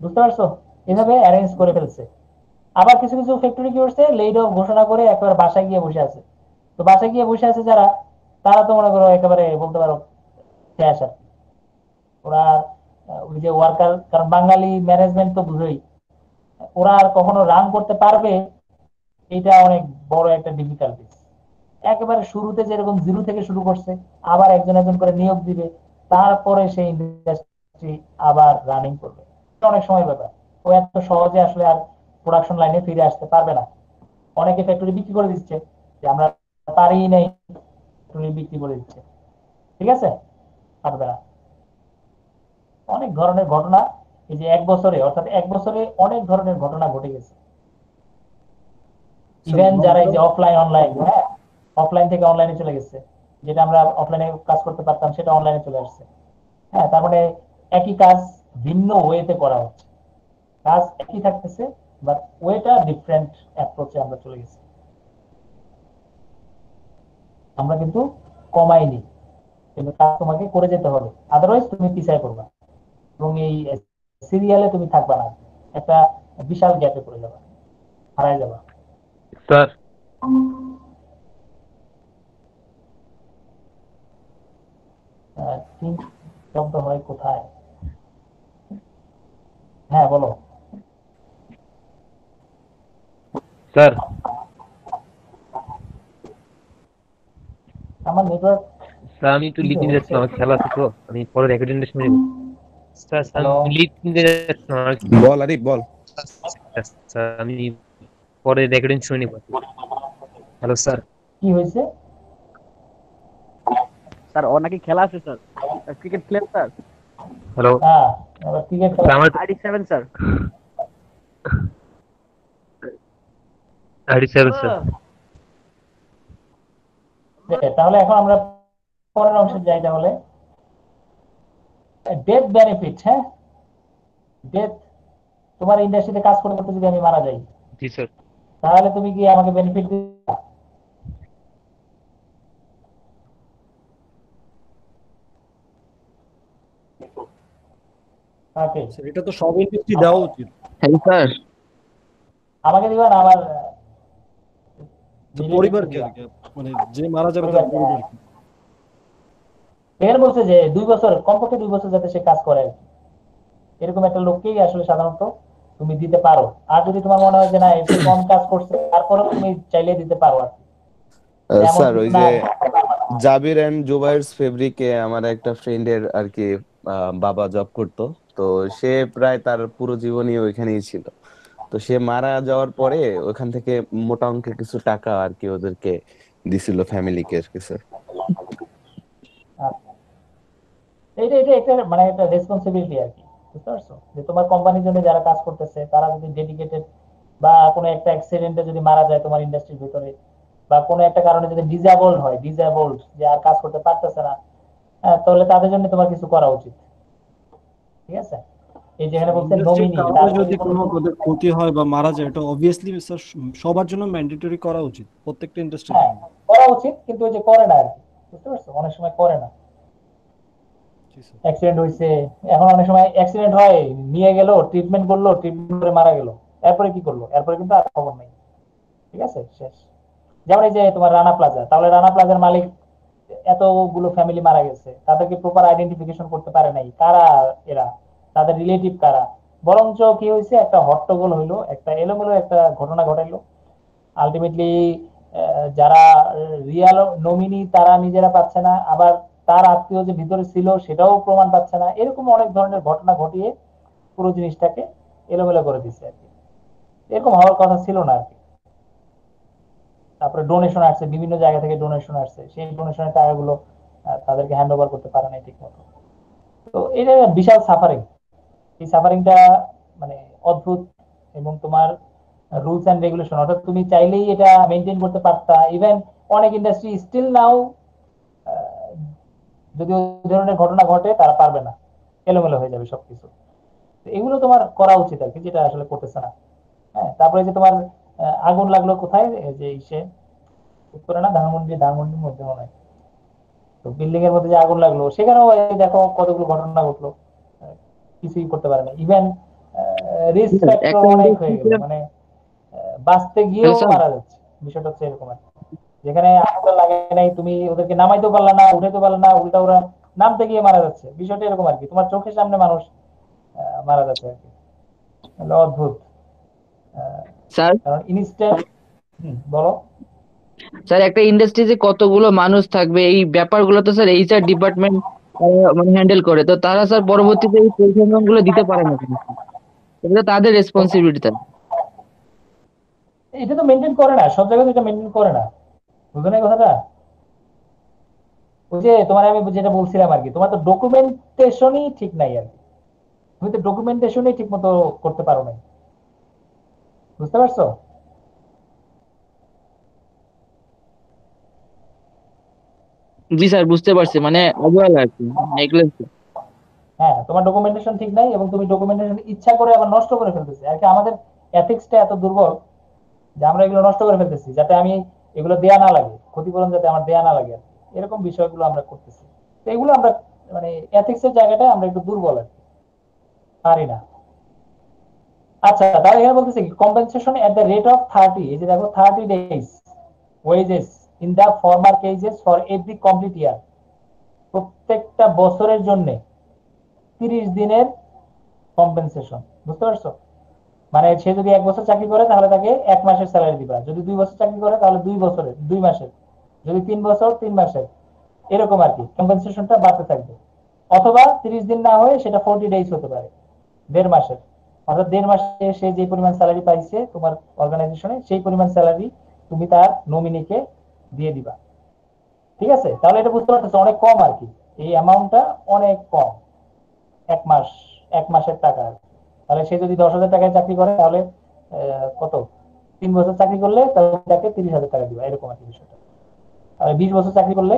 বুঝতে পারছো? জি এভাবে স্যার। অ্যারেঞ্জ করে ফেলছে। আবার কিছু কিছু ফ্যাক্টরি কি করছে, লেড অফ ঘোষণা করে একবার বাসায় গিয়ে বসে আছে। তো বাসায় গিয়ে বসে আছে যারা, তারা তো মনে করো একেবারে বলতে পারো শেষ আর কি। ওরা ওই যে ওয়ার্কার, কারণ বাঙালি ম্যানেজমেন্ট তো বুঝোই, ওরা আর কখনো রান করতে পারবে, এটা অনেক বড় একটা ডিফিকাল্টি। একেবারে শুরুতে যেরকম জিরো থেকে শুরু করছে, আবার একজন একজন করে নিয়োগ দিবে, তারপরে সেই ইন্ডাস্ট্রি আবার রানিং করবে, এটা অনেক সময় ব্যাপার। ও এত সহজে আসলে আর প্রোডাকশন লাইনে ফিরে আসতে পারবে না। অনেকে ফ্যাক্টরি বিক্রি করে দিচ্ছে, যে আমরা পারি নেই, ফ্যাক্টরি বিক্রি করে দিচ্ছে। ঠিক আছে, পারবে না। অনেক ধরনের ঘটনা এই যে 1 বছরে, অর্থাৎ 1 বছরে অনেক ধরনের ঘটনা ঘটে গেছে। স্যার ইভেন লং যারা এই টার্ম। যে অফলাইন অনলাইন, হ্যাঁ, অফলাইন থেকে অনলাইনে চলে গেছে, যেটা আমরা অফলাইনে কাজ করতে পারতাম সেটা অনলাইনে চলে আসছে। হ্যাঁ, তার মানে একই কাজ ভিন্ন ওয়েতে করা হচ্ছে, কাজ একই থাকতেছে, বাট ওয়েটা ডিফারেন্ট অ্যাপ্রোচে আমরা চলে গেছি। আমরা কিন্তু কমাইনি, কিন্তু কাজ তোমাকে করে যেতে হবে, আদারওয়াইজ তুমি পিছায় পড়বা। এবং এই সিরিয়ালে তুমি থাকবা না, একটা বিশাল গ্যাপে পড়ে যাবা, হারায় যাবা। স্যার think শব্দ হয় কোথায়? হ্যাঁ বলো। স্যার আমার নেটওয়ার্ক স্যার আমি একটু লিড নিতে যাচ্ছি, আমার খেলা আছে তো, আমি পরে রেকর্ডিংটা শুনে নেবো। স্যার স্যার হ্যালো, আমি লিড নিতে যাচ্ছি আমার বল আরে বল। স্যার আমি পরে রেকর্ডিং শুনে নেবো। Hello sir. কি হয়েছে? স্যার ওর নাকি খেলা আছে sir, cricket player sir. Hello হ্যাঁ, এবার ক্রিকেট খেলা। আমার ID7 স্যার। ID7 sir. তাহলে এখন আমরা পরের অংশে যাই। তাহলে ডেথ বেনিফিট। হ্যাঁ, ডেথ, তোমার ইন্ডাস্ট্রিতে কাজ করতে করতে যদি আমি মারা যাই, জি স্যার। তাহলে তুমি কি আমাকে বেনিফিট দিবা? ওকে, এটা তো সব ইন্ডাস্ট্রি দেওয়া উচিত। হ্যাঁ স্যার। আমাকে দিবা না আমার যে পরিবারকে আর কি, মানে যে মারা যাবে তার পরিবারকে। এখানে বলছে যে 2 বছর, কমপক্ষে 2 বছর যাতে সে কাজ করে আর কি। এরকম একটা লোককেই আসলে সাধারণত তুমি দিতে পারো। আর যদি তোমার মনে হয় যে না একটু কম কাজ করছে, তারপরেও তুমি চাইলে দিতে পারো আর কি। এমন স্যার কিছু ওই না। যে জাবির এন্ড জুবাইরস ফেব্রিকে আমার একটা ফ্রেন্ডের আর কি বাবা জব করতো। তো সে প্রায় তার পুরো জীবনই ওইখানেই ছিল। তো সে মারা যাওয়ার পরে ওখান থেকে মোটা অঙ্কের কিছু টাকা আর কি ওদেরকে দিছিল ফ্যামিলিকে আর কি স্যার। আচ্ছা, এটা এটা একটা মানে একটা রেসপন্সিবিলিটি আর কি, বুঝতে পারছো? যে তোমার কোম্পানির জন্য যারা কাজ করতেছে তারা যদি ডেডিকেটেড, বা কোনো একটা অ্যাক্সিডেন্টে যদি মারা যায় তোমার ইন্ডাস্ট্রির ভিতরে, বা কোনো একটা কারণে যদি ডিসেবলড যে আর কাজ করতে পারতেছে না, তাহলে তাদের জন্য তোমার কিছু করা উচিত। ঠিক আছে? এই যেখানে বলছে ইন্ডাস্ট্রির নমিনি, কারণে তার যদি কোনো ওদের ক্ষতি হয় বা মারা যায়, এটা অবভিয়াসলি স্যার সবার জন্য ম্যান্ডেটরি করা উচিত, প্রত্যেকটা ইন্ডাস্ট্রির হ্যাঁ জন্য। করা উচিত, কিন্তু ওই যে করে না আর কি, বুঝতে পারছো? অনেক সময় করে না। জি স্যার। অ্যাক্সিডেন্ট হয়েছে, এখন অনেক সময় অ্যাক্সিডেন্ট হয়, নিয়ে গেল, ট্রিটমেন্ট করলো, ট্রিটমেন্ট করে মারা গেল, এরপরে কি করলো? এরপরে কিন্তু আর খবর নেই। ঠিক আছে, শেষ। যেমন এই যে তোমার রানা প্লাজা, তাহলে রানা প্লাজার মালিক, এতগুলো ফ্যামিলি মারা গেছে, তাদেরকে প্রপার আইডেন্টিফিকেশন করতে পারে নাই কারা এরা, তাদের রিলেটিভ কারা। বরঞ্চ কি হয়েছে, একটা হট্টগোল হইলো, একটা এলোমেলো একটা ঘটনা ঘটাইলো। আলটিমেটলি যারা রিয়াল নমিনি তারা নিজেরা পাচ্ছে না, আবার তার আত্মীয় যে ভিতরে ছিল সেটাও প্রমাণ পাচ্ছে না। এরকম অনেক ধরনের ঘটনা ঘটিয়ে পুরো জিনিসটাকে এলোমেলো করে দিচ্ছে আর কি। এরকম হওয়ার কথা ছিল না আর কি। তারপরে ডোনেশন আসছে, বিভিন্ন জায়গা থেকে ডোনেশন আসছে, সেই ডোনেশনের টাকাগুলো তাদেরকে হ্যান্ড ওভার করতে পারে নাই ঠিক মতো। তো এটা বিশাল সাফারিং। এই সাফারিংটা মানে অদ্ভুত। এবং তোমার রুলস এন্ড রেগুলেশন, অর্থাৎ তুমি চাইলেই এটা মেনটেন করতে পারতা। ইভেন অনেক ইন্ডাস্ট্রি স্টিল নাও যদি ওই ধরনের ঘটনা ঘটে তারা পারবে না, এলোমেলো হয়ে যাবে সবকিছু। তো এগুলো তোমার করা উচিত আর কি, যেটা আসলে করতেছে না। হ্যাঁ, তারপরে যে তোমার আগুন লাগলো কোথায়, এই যে ইসে উত্তরে না, ধানমন্ডির মধ্যে মনে হয়। তো বিল্ডিং এর মধ্যে যে আগুন লাগলো, সেখানেও এই দেখো কতগুলো ঘটনা ঘটলো, আহ, কিছুই করতে পারে না। ইভেন রিস্ক ফ্যাক্টর একটা অনেক হয়ে গেল, ইন্ডাস্ট্রিতে, মানে বাঁচতে হ্যালো গিয়েও স্যার। মারা যাচ্ছে। বিষয়টা হচ্ছে এরকম আর কি। যেখানে আগুন লাগে নাই, তুমি ওদেরকে নামাইতেও পারলা না, উঠাইতে পারলা না, উল্টা ওরা নামতে গিয়ে মারা যাচ্ছে। বিষয়টা এরকম আর কি, তোমার চোখের সামনে মানুষ মারা যাচ্ছে আর কি। তাহলে অদ্ভুত। স্যার, কারণ ইনস্ট্যান্ট। বলো। স্যার একটা ইন্ডাস্ট্রিতে কতগুলো মানুষ থাকবে, এই ব্যাপারগুলো তো স্যার এইচআর ডিপার্টমেন্ট মানে হ্যান্ডেল করে। তো তারা স্যার পরবর্তীতে এই পরিসংখ্যান গুলো দিতে পারে না কেন স্যার? এটা তো তাদের রেসপন্সিবিলিটি স্যার। এটা তো মেনটেন করে না, সব জায়গায় তো এটা মেনটেন করে না, বুঝো না এই কথাটা? ওই যে তোমার আমি যেটা বলছিলাম আর কি, তোমার তো ডকুমেন্টেশনই ঠিক নাই আর কি। তুমি তো ডকুমেন্টেশনই ঠিক মতো করতে পারো নাই, বুঝতে পারছো? জি স্যার, বুঝতে পারছি, মানে অবহেলা আর কি, নেগলেন্স। হ্যাঁ, তোমার ডকুমেন্টেশন ঠিক নাই, এবং তুমি ডকুমেন্টেশন ইচ্ছা করে আবার নষ্ট করে ফেলতেছে আর কি। আমাদের এথিক্সটা এত দুর্বল যে আমরা এগুলো নষ্ট করে ফেলতেছি, যাতে আমি এগুলো দেয়া না লাগে, ক্ষতিপূরণ যাতে আমার দেয়া না লাগে আর কি। এরকম বিষয়গুলো আমরা করতেছি। তো এগুলো আমরা মানে এথিক্স এর জায়গাটা আমরা একটু দুর্বল আর কি। পারি না। আচ্ছা, তাহলে এখানে বলতেছে কি compensation at the rate of 30, এই যে দেখো 30 days wages in the former cases for every complete year, প্রত্যেকটা বছরের জন্য 30 দিনের কম্পেনসেশন। বুঝতে পারছো? মানে সে যদি 1 বছর চাকরি করে তাহলে তাকে 1 মাসের স্যালারি দিবা, যদি 2 বছর চাকরি করে তাহলে 2 বছরের 2 মাসের, যদি 3 বছর 3 মাসের, এরকম আর কি কম্পেনসেশনটা বাড়তে থাকবে। অথবা 30 দিন না হয়ে সেটা 40 ডেজ হতে পারে, 1.5 মাসের। অর্থাৎ 1.5 মাসে সে যে পরিমাণ স্যালারি পাইছে তোমার অর্গানাইজেশনে, সেই পরিমাণ স্যালারি তুমি তার নমিনিকে দিয়ে দিবা। ঠিক আছে? তাহলে এটা বুঝতে পারতেছো অনেক কম আর কি, এই অ্যামাউন্টটা অনেক কম, 1 মাস, 1 মাসের টাকা। তাহলে সে যদি 10,000 টাকায় চাকরি করে তাহলে কত, 3 বছর চাকরি করলে তাহলে তাকে 30,000 টাকা দিবা, এরকম আর কি বিষয়টা। আর 20 বছর চাকরি করলে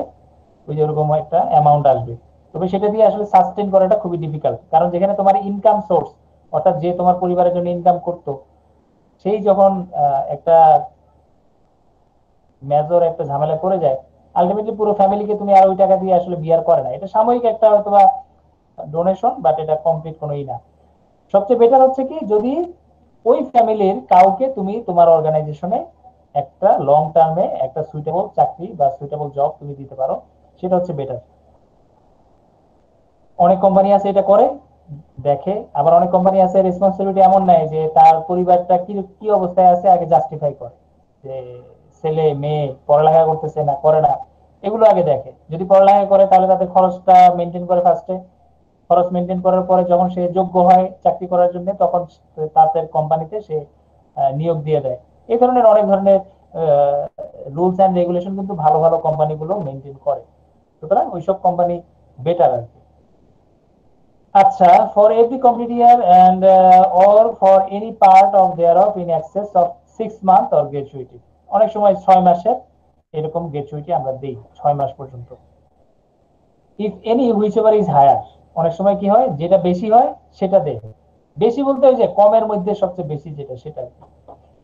ওই যে ওরকম একটা অ্যামাউন্ট আসবে। তবে সেটা দিয়ে আসলে সাস্টেইন করাটা খুবই ডিফিকাল্ট, কারণ যেখানে তোমার ইনকাম সোর্স, অর্থাৎ যে তোমার পরিবারের জন্য ইনকাম করতো, সেই যখন একটা মেজর একটা ঝামেলা পড়ে যায়, আলটিমেটলি পুরো ফ্যামিলিকে তুমি আর ওই টাকা দিয়ে আসলে বিয়ার করে না। এটা সাময়িক একটা হয়তোবা ডোনেশন, বাট এটা কমপ্লিট কোনোই না। সবচেয়ে বেটার হচ্ছে কি যদি ওই ফ্যামিলির কাউকে তুমি তোমার অর্গানাইজেশনে একটা লং টার্মে একটা সুইটেবল চাকরি বা সুইটেবল জব তুমি দিতে পারো, সেটা হচ্ছে বেটার। অনেক কোম্পানি আছে এটা করে, দেখে। আবার অনেক কোম্পানি আছে রেসপন্সিবিলিটি এমন নাই, যে তার পরিবারটা কি কি অবস্থায় আছে আগে জাস্টিফাই করে, যে ছেলে মেয়ে পড়ালেখা করতেছে না করে না, এগুলো আগে দেখে। যদি পড়ালেখা করে তাহলে তাদের খরচটা মেনটেন করে ফার্স্টে, খরচ মেনটেন করার পরে যখন সে যোগ্য হয় চাকরি করার জন্য, তখন তাদের কোম্পানিতে সে নিয়োগ দিয়ে দেয়। এই ধরনের অনেক ধরনের রুলস এন্ড রেগুলেশন কিন্তু ভালো ভালো কোম্পানিগুলো মেনটেন করে। সুতরাং ওইসব কোম্পানি বেটার আর কি। আচ্ছা, for every complete year and or for any part of thereof in excess of 6 month or gratuity, অনেক সময় 6 মাসের এরকম গ্র্যাচুইটি আমরা দেই, 6 মাস পর্যন্ত। If any whichever is higher, অনেক সময় কি হয় যেটা বেশি হয় সেটা দেয়। বেশি বলতে ওই যে কমের মধ্যে সবচেয়ে বেশি যেটা, সেটা।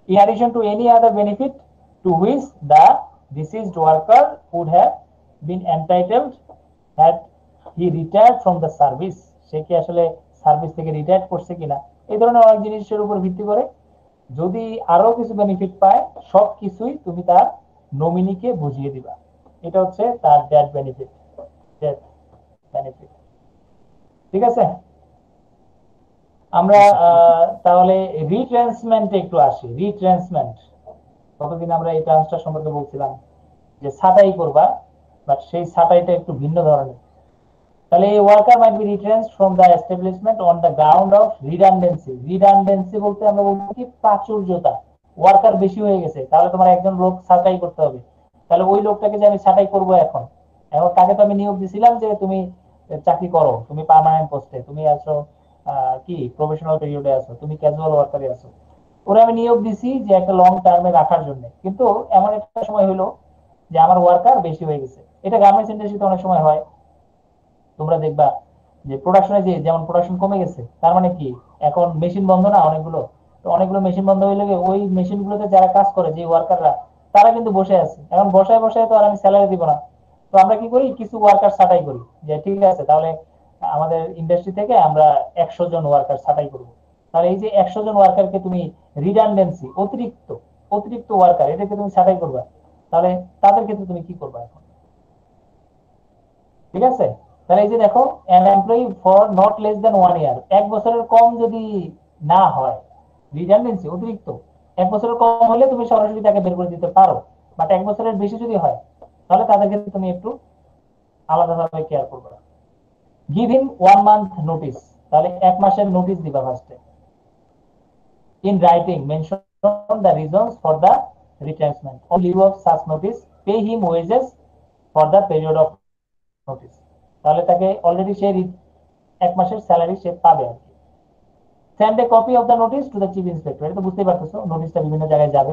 In addition to any other benefit to which the deceased worker would have been entitled had he retired from the service, সে কি আসলে সার্ভিস থেকে রিটায়ার করছে কিনা, এই ধরনের অনেক জিনিসের উপর ভিত্তি করে যদি আরো কিছু বেনিফিট পায়, সব কিছুই তুমি তার নমিনিকে বুঝিয়ে দিবা। এটা হচ্ছে তার ডেথ বেনিফিট, ডেথ বেনিফিট। ঠিক আছে? আমরা তাহলে রিট্রান্সমেন্টে একটু আসি। রিট্রান্সমেন্ট, কতদিন আমরা এই ট্রান্সটা সম্পর্কে বলছিলাম যে ছাঁটাই করবা, বাট সেই ছাঁটাইটা একটু ভিন্ন ধরনের। তাহলে এই worker might be retrenched from the establishment on the ground of redundancy. Redundancy বলতে আমরা বলছি কি প্রাচুর্যতা, ওয়ার্কার বেশি হয়ে গেছে, তাহলে তোমার একজন লোক ছাঁটাই করতে হবে। তাহলে ওই লোকটাকে যে আমি ছাঁটাই করবো এখন, এখন তাকে তো আমি নিয়োগ দিছিলাম যে তুমি চাকরি করো, তুমি পার্মানেন্ট পোস্টে, তুমি আছো কি প্রফেশনাল পিরিয়ডে আছো, তুমি ক্যাজুয়াল ওয়ার্কারে আছো, ওরা আমি নিয়োগ দিছি যে একটা লং টার্মে রাখার জন্য। কিন্তু এমন একটা সময় হলো যে আমার ওয়ার্কার বেশি হয়ে গেছে। এটা গার্মেন্টস ইন্ডাস্ট্রিতে অনেক সময় হয়। তোমরা দেখবা যে প্রোডাকশনে যে যেমন প্রোডাকশন কমে গেছে, তার মানে কি এখন মেশিন বন্ধ না অনেকগুলো, তো অনেকগুলো মেশিন বন্ধ হয়ে গেলে ওই মেশিন গুলোতে যারা কাজ করে যে ওয়ার্কাররা, তারা কিন্তু বসে আছে। এখন বসায় বসায় তো আর আমি স্যালারি দিব না, তো আমরা কি করি কিছু ওয়ার্কার ছাঁটাই করি, যে ঠিক আছে তাহলে আমাদের ইন্ডাস্ট্রি থেকে আমরা 100 জন ওয়ার্কার ছাঁটাই করবো। তাহলে এই যে 100 জন ওয়ার্কারকে তুমি রিডান্ডেন্সি, অতিরিক্ত অতিরিক্ত ওয়ার্কার, এটাকে তুমি ছাঁটাই করবা, তাহলে তাদের ক্ষেত্রে তুমি কি করবা এখন? ঠিক আছে? তাহলে এই যে দেখো, an employee for not less than 1 year, 1 বছরের কম যদি না হয়, রিডান্ডেন্সি অতিরিক্ত 1 বছরের কম হলে তুমি সরাসরি তাকে বের করে দিতে পারো, বাট 1 বছরের বেশি যদি হয় তাহলে তাদের ক্ষেত্রে তুমি একটু আলাদাভাবে কেয়ার করবে। গিভ হিম 1 month নোটিস, তাহলে 1 মাসের নোটিস দিবা ফার্স্টে। In writing mention the reasons for the retrenchment. On lieu of such notice, pay him wages for the period of notice, তাহলে তাকে অলরেডি সে 1 মাসের স্যালারি সে পাবে আর কি। Send A copy of the notice to the chief inspector, এটা তো বুঝতেই পারতেছো নোটিসটা বিভিন্ন জায়গায় যাবে,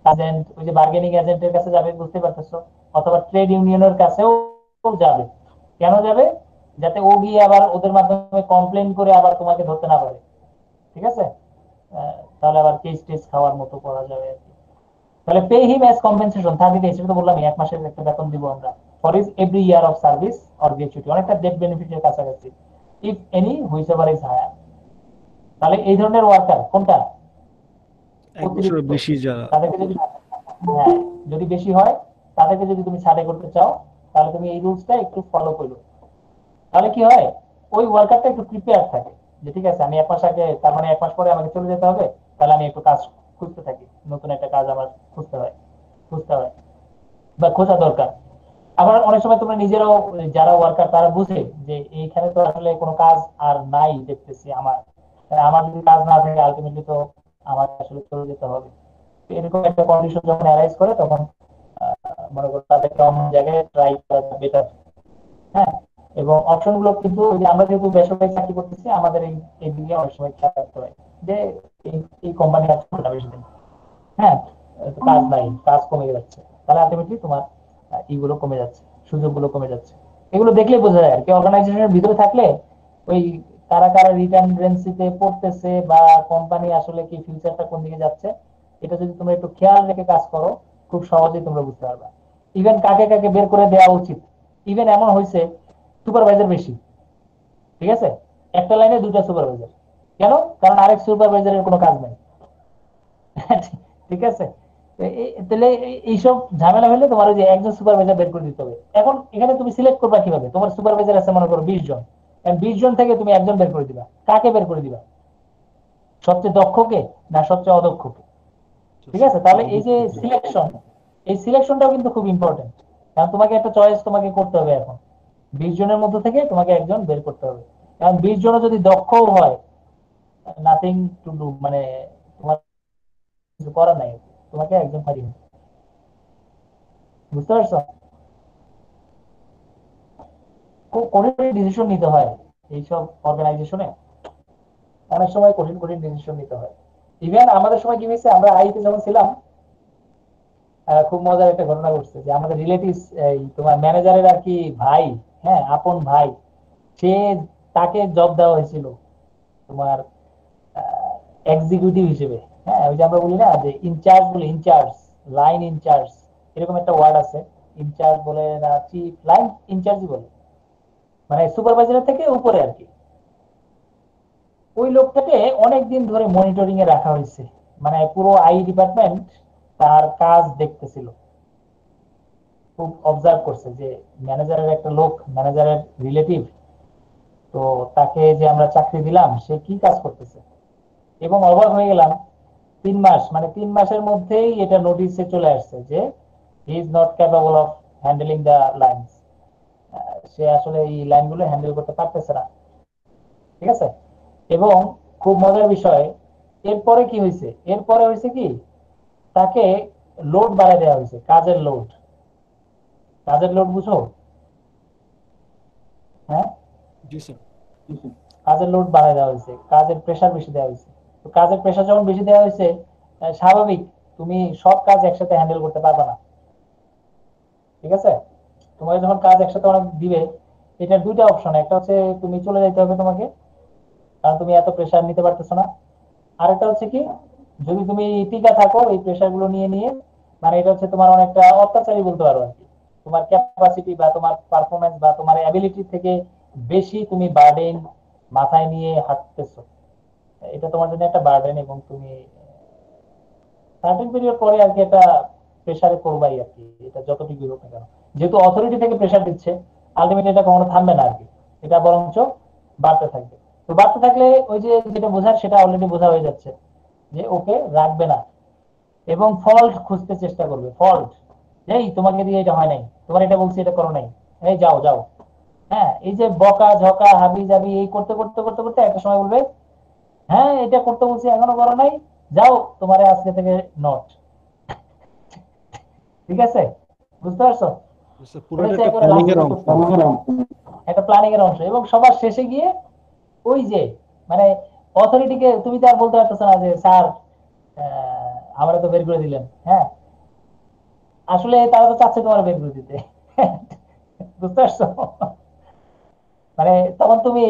এজেন্ট ওই যে বার্গেনিং এজেন্টের কাছে যাবে, বুঝতে পারতেছো, অথবা ট্রেড ইউনিয়নের কাছেও যাবে। কেন যাবে? যাতে ও গিয়ে আবার ওদের মাধ্যমে কমপ্লেইন করে আবার তোমাকে ধরতে না পারে। ঠিক আছে? তাহলে আবার কেস টেস খাওয়ার মতো করা যাবে আর কি। তাহলে pay him as compensation 30 days, সেটা তো বললাম 1 মাসের একটা বেতন দিব আমরা, for his every year of service or gratuity, অনেকটা ডেট বেনিফিটের কাছাকাছি। If any whichever is higher. তাহলে এই ধরনের ওয়ার্কার কোনটা? এক বছরের অতিরিক্ত। বেশি যারা। তাদেরকে যদি, হ্যাঁ, যদি বেশি হয় তাদেরকে যদি তুমি ছাঁটাই করতে চাও তাহলে তুমি এই রুলসটা একটু ফলো করো। তাহলে কি হয়, ওই ওয়ার্কারটা একটু প্রিপেয়ার থাকে যে ঠিক আছে আমি 1 মাস আগে, তার মানে 1 মাস পরে আমাকে চলে যেতে হবে, তাহলে আমি একটু কাজ খুঁজতে থাকি, নতুন একটা কাজ আমার খুঁজতে হয় বা খোঁজা দরকার। আবার অনেক সময় তোমরা নিজেরাও, যারা ওয়ার্কার তারা বুঝে যে এইখানে তো আসলে কোনো কাজ আর নাই দেখতেছি আমার, আমার যদি কাজ না থাকে আলটিমেটলি তো আমার আসলে চলে যেতে হবে। তো এরকম একটা কন্ডিশন যখন অ্যারাইজ করে তখন মনে করো তাদেরকে অন্য জায়গায় ট্রাই করা বেটার। হ্যাঁ, এবং অপশন গুলো কিন্তু ওই যে আমরা যেহেতু বেসরকারি চাকরি করতেছি আমাদের এই দিকে অনেক সময় খেয়াল রাখতে হয় যে এই কোম্পানি আর চলবে না বেশি দিন। হ্যাঁ, কাজ নাই, কাজ কমে যাচ্ছে, তাহলে আলটিমেটলি তোমার ইগুলো কমে যাচ্ছে, সুযোগগুলো কমে যাচ্ছে। এগুলো দেখলে বোঝা যায় আর কি, অর্গানাইজেশনের ভিতরে থাকলে ওই কারা কারা রিটার্নডেন্সিতে পড়তেছে বা কোম্পানি আসলে কি ফিউচারটা কোন দিকে যাচ্ছে, এটা যদি তোমরা একটু খেয়াল রেখে কাজ করো খুব সহজেই তোমরা বুঝতে পারবা। ইভেন কাকে কাকে বের করে দেওয়া উচিত, ইভেন এমন হয়েছে সুপারভাইজার বেশি, ঠিক আছে, একটা লাইনে 2টা সুপারভাইজার। কেন? কারণ আরেক সুপারভাইজারের কোনো কাজ নাই। ঠিক আছে, তাহলে এইসব ঝামেলা হলে তোমার ওই যে একজন সুপারভাইজার বের করে দিতে হবে। এখন এখানে তুমি সিলেক্ট করবা কিভাবে? তোমার সুপারভাইজার আছে মনে করো 20 জন, 20 জন থেকে তুমি একজন বের করে দিবা, কাকে বের করে দিবা? সবচেয়ে দক্ষকে না সবচেয়ে অদক্ষকে? ঠিক আছে, তাহলে এই যে সিলেকশন, এই সিলেকশনটাও কিন্তু খুব ইম্পর্টেন্ট। কারণ তোমাকে একটা চয়েস তোমাকে করতে হবে এখন, 20 জনের মধ্যে থেকে তোমাকে একজন বের করতে হবে। কারণ 20 জনও যদি দক্ষও হয়, নাথিং টু ডু, মানে তোমার কিছু করার নাই, তোমাকে একজন পারিয়ে। বুঝতে পারছো? খুব কঠিন ডিসিশন নিতে হয় এইসব অর্গানাইজেশনে, অনেক সময় কঠিন কঠিন ডিসিশন নিতে হয়। ইভেন আমাদের সময় কি হয়েছে, আমরা আইতে যখন ছিলাম, খুব মজার একটা ঘটনা ঘটছে যে আমাদের রিলেটিভস, এই তোমার ম্যানেজারের আর কি ভাই, হ্যাঁ আপন ভাই, সে, তাকে জব দেওয়া হয়েছিল তোমার এক্সিকিউটিভ হিসেবে। হ্যাঁ, ওই যে আমরা বলি না যে ইনচার্জ বলে, ইনচার্জ, লাইন ইনচার্জ, এরকম একটা ওয়ার্ড আছে। ইনচার্জ বলে না, চিফ লাইন ইনচার্জই বলে, মানে সুপারভাইজারের থেকে উপরে আর কি। ওই লোকটাকে অনেকদিন ধরে মনিটরিং এ রাখা হয়েছে, মানে পুরো আই ডিপার্টমেন্ট তার কাজ দেখতেছিল, খুব অবজার্ভ করছে যে ম্যানেজারের একটা লোক, ম্যানেজারের রিলেটিভ, তো তাকে যে আমরা চাকরি দিলাম সে কি কাজ করতেছে। এবং অবাক হয়ে গেলাম, 3 মাস, মানে 3 মাসের মধ্যেই এটা নোটিশে চলে আসছে যে he is not capable of handling the lines, সে আসলে এই লাইনগুলো হ্যান্ডেল করতে পারতেছে না। ঠিক আছে, এবং খুব মজার বিষয়, এরপরে কি হয়েছে, এরপরে হয়েছে কি, তাকে লোড বাড়ায় দেওয়া হয়েছে, কাজের লোড। কাজের লোড বুঝো? হ্যাঁ, জি স্যার। কাজের লোড বাড়ায় দেওয়া হয়েছে, কাজের প্রেশার বেশি দেওয়া হয়েছে। তো কাজের প্রেশার যখন বেশি দেওয়া হয়েছে, স্বাভাবিক তুমি সব কাজ একসাথে হ্যান্ডেল করতে পারবে না। ঠিক আছে, তোমাকে যখন কাজ একসাথে অনেক দিবে, এটার 2টা অপশন, একটা হচ্ছে তুমি চলে যেতে হবে তোমাকে, কারণ তুমি এত প্রেশার নিতে পারতেছো না। আরেকটা হচ্ছে কি, যদি তুমি টিকা থাকো এই প্রেশার গুলো নিয়ে নিয়ে, মানে এটা হচ্ছে তোমার অনেকটা অত্যাচারী বলতে পারো আর কি, তোমার ক্যাপাসিটি বা তোমার পারফরমেন্স বা তোমার অ্যাবিলিটি থেকে বেশি তুমি বার্ডেন মাথায় নিয়ে হাঁটতেছো, এটা তোমার জন্য একটা বার্ডেন, এবং তুমি সার্টেন পিরিয়ড পরে আর কি এটা প্রেসারে পড়বাই আর কি, এটা যতটুকু হোক না কেন। যেহেতু অথরিটি থেকে প্রেসার দিচ্ছে, আলটিমেটলি এটা কখনো থামবে না আর কি, এটা বরঞ্চ বাড়তে থাকবে। তো বাড়তে থাকলে ওই যে যেটা বোঝার সেটা অলরেডি বোঝা হয়ে যাচ্ছে যে ওকে রাখবে না, এবং ফল্ট খুঁজতে চেষ্টা করবে, ফল্ট, এই তোমাকে দিয়ে এটা হয় নাই, তোমার এটা বলছি এটা করো নাই, এই যাও যাও। হ্যাঁ, এই যে বকা ঝকা হাবি জাবি এই করতে করতে করতে করতে একটা সময় বলবে, হ্যাঁ এটা করতে বলছি এখনো করো নাই, যাও তোমারে আজকে থেকে নট। ঠিক আছে, বুঝতে পারছো? স্যার এটা পুরোটা হচ্ছে একটা একবারে প্ল্যানিং এর লাস্টের অংশ। একটা প্ল্যানিং এর অংশ, এবং সবার শেষে গিয়ে ওই যে, মানে অথরিটিকে তুমি তো আর বলতে পারতেছো না যে স্যার আমরা তো বের করে দিলেন। হ্যাঁ, আসলে তারা তো চাচ্ছে তোমার বের করে দিতে। বুঝতে পারছো? মানে তখন তুমি,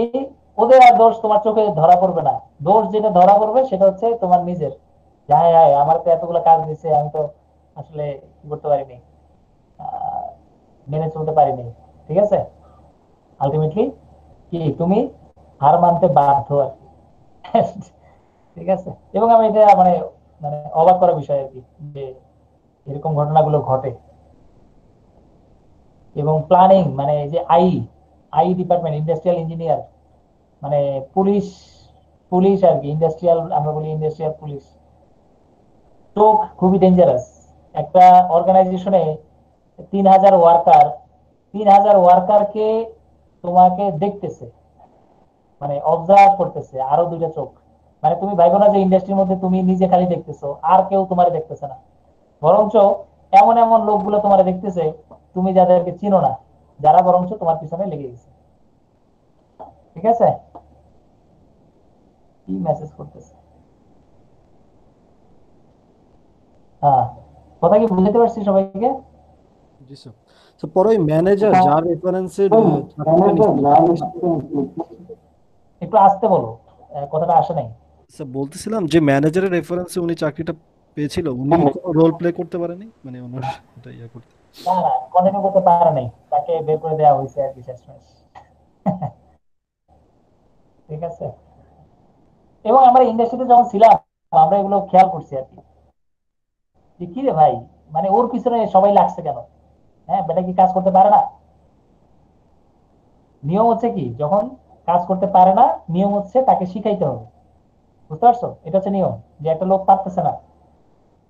ওদের আর দোষ তোমার চোখে ধরা পড়বে না, দোষ যেটা ধরা পড়বে সেটা হচ্ছে তোমার নিজের, যে হ্যাঁ হ্যাঁ আমার তো এতগুলো কাজ দিচ্ছে, আমি তো আসলে কি করতে পারিনি, আহ, মেনে চলতে পারিনি। ঠিক আছে, আলটিমেটলি কি তুমি হার মানতে বাধ্য আর কি। ঠিক আছে, এবং আমি এটা মানে মানে অবাক করা বিষয় আর কি, যে এরকম ঘটনাগুলো ঘটে। এবং প্ল্যানিং মানে এই যে আই ডিপার্টমেন্ট, ইন্ডাস্ট্রিয়াল ইঞ্জিনিয়ার, মানে পুলিশ, পুলিশ আর কি, ইন্ডাস্ট্রিয়াল, আমরা বলি ইন্ডাস্ট্রিয়াল পুলিশ, চোখ খুবই ডেঞ্জারাস। একটা অর্গানাইজেশনে 3,000 ওয়ার্কার, 3,000 ওয়ার্কারকে তোমাকে দেখতেছে, মানে অবজার্ভ করতেছে আরো দুইটা চোখ। মানে তুমি ভাইবো না যে ইন্ডাস্ট্রির মধ্যে তুমি নিজে খালি দেখতেছো, আর কেউ তোমার দেখতেছে না, বরঞ্চ এমন এমন লোকগুলো তোমার দেখতেছে তুমি যাদেরকে চিনো না, যারা বরঞ্চ তোমার পিছনে লেগে গেছে। ঠিক আছে, কি মেসেজ করতেছে? হ্যাঁ, কথা কি বুঝতে পারছি সবাইকে? জি স্যার। তো পরে ওই ম্যানেজার যার রেফারেন্সে চাকরিটা নিছিল, একটু আস্তে বলো, কথাটা আসে নাই। স্যার বলতেছিলাম যে ম্যানেজারের রেফারেন্সে উনি চাকরিটা পেয়েছিল, উনি কি কোনো রোল প্লে করতে পারেনি, মানে ওনার এটা ইয়া করতে? না না, কন্টিনিউ করতে পারে নাই, তাকে বের করে দেওয়া হয়েছে আর কি শেষমেশ। ঠিক আছে, এবং আমরা ইন্ডাস্ট্রিতে যখন ছিলাম আমরা এগুলো খেয়াল করছি আর কি, যে কি রে ভাই, মানে ওর পিছনে সবাই লাগছে কেন? হ্যাঁ, বেটা কি কাজ করতে পারে না? নিয়ম হচ্ছে কি, যখন কাজ করতে পারে না, নিয়ম হচ্ছে তাকে শিখাইতে হবে। বুঝতে পারছো? এটা হচ্ছে নিয়ম, যে একটা লোক পারতেছে না,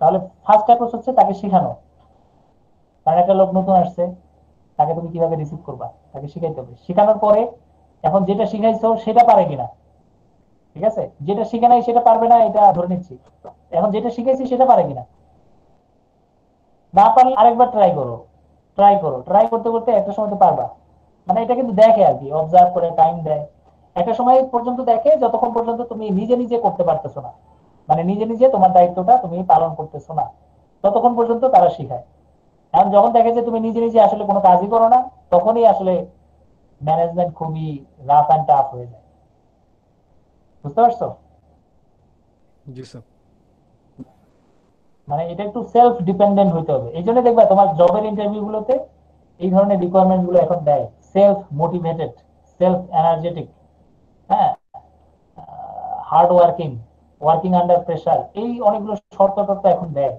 তাহলে ফার্স্ট অ্যাপ্রোচ হচ্ছে তাকে শিখানো। কারণ একটা লোক নতুন আসছে, তাকে তুমি কিভাবে রিসিভ করবা, তাকে শিখাইতে হবে। শিখানোর পরে এখন যেটা শিখাইছো সেটা পারে কিনা, ঠিক আছে, যেটা শিখে নাই সেটা পারবে না এটা ধরে নিচ্ছি, এখন যেটা শিখাইছি সেটা পারে কিনা, না পারলে আরেকবার ট্রাই করো, ট্রাই করো, ট্রাই করতে করতে একটা সময় তো পারবা। মানে এটা কিন্তু দেখে আর কি, অবজার্ভ করে টাইম দেয়, একটা সময় পর্যন্ত দেখে যতক্ষণ পর্যন্ত তুমি নিজে নিজে করতে পারতেছো না, মানে নিজে নিজে তোমার দায়িত্বটা তুমি পালন করতেছো না, ততক্ষণ পর্যন্ত তারা শিখায়। এখন যখন দেখে যে তুমি নিজে নিজে আসলে কোনো কাজই করো না, তখনই আসলে ম্যানেজমেন্ট খুবই রাফ অ্যান্ড টাফ হয়ে যায়। বুঝতে পারছো? জি স্যার। মানে এটা একটু সেলফ ডিপেন্ডেন্ট হইতে হবে। এই জন্য দেখবা তোমার জবের ইন্টারভিউ গুলোতে এই ধরনের রিকোয়ারমেন্ট গুলো এখন দেয়, সেলফ মোটিভেটেড, সেলফ এনার্জেটিক, হ্যাঁ, hard working, working under pressure, এই অনেকগুলো শর্ত টর্ত এখন দেয়।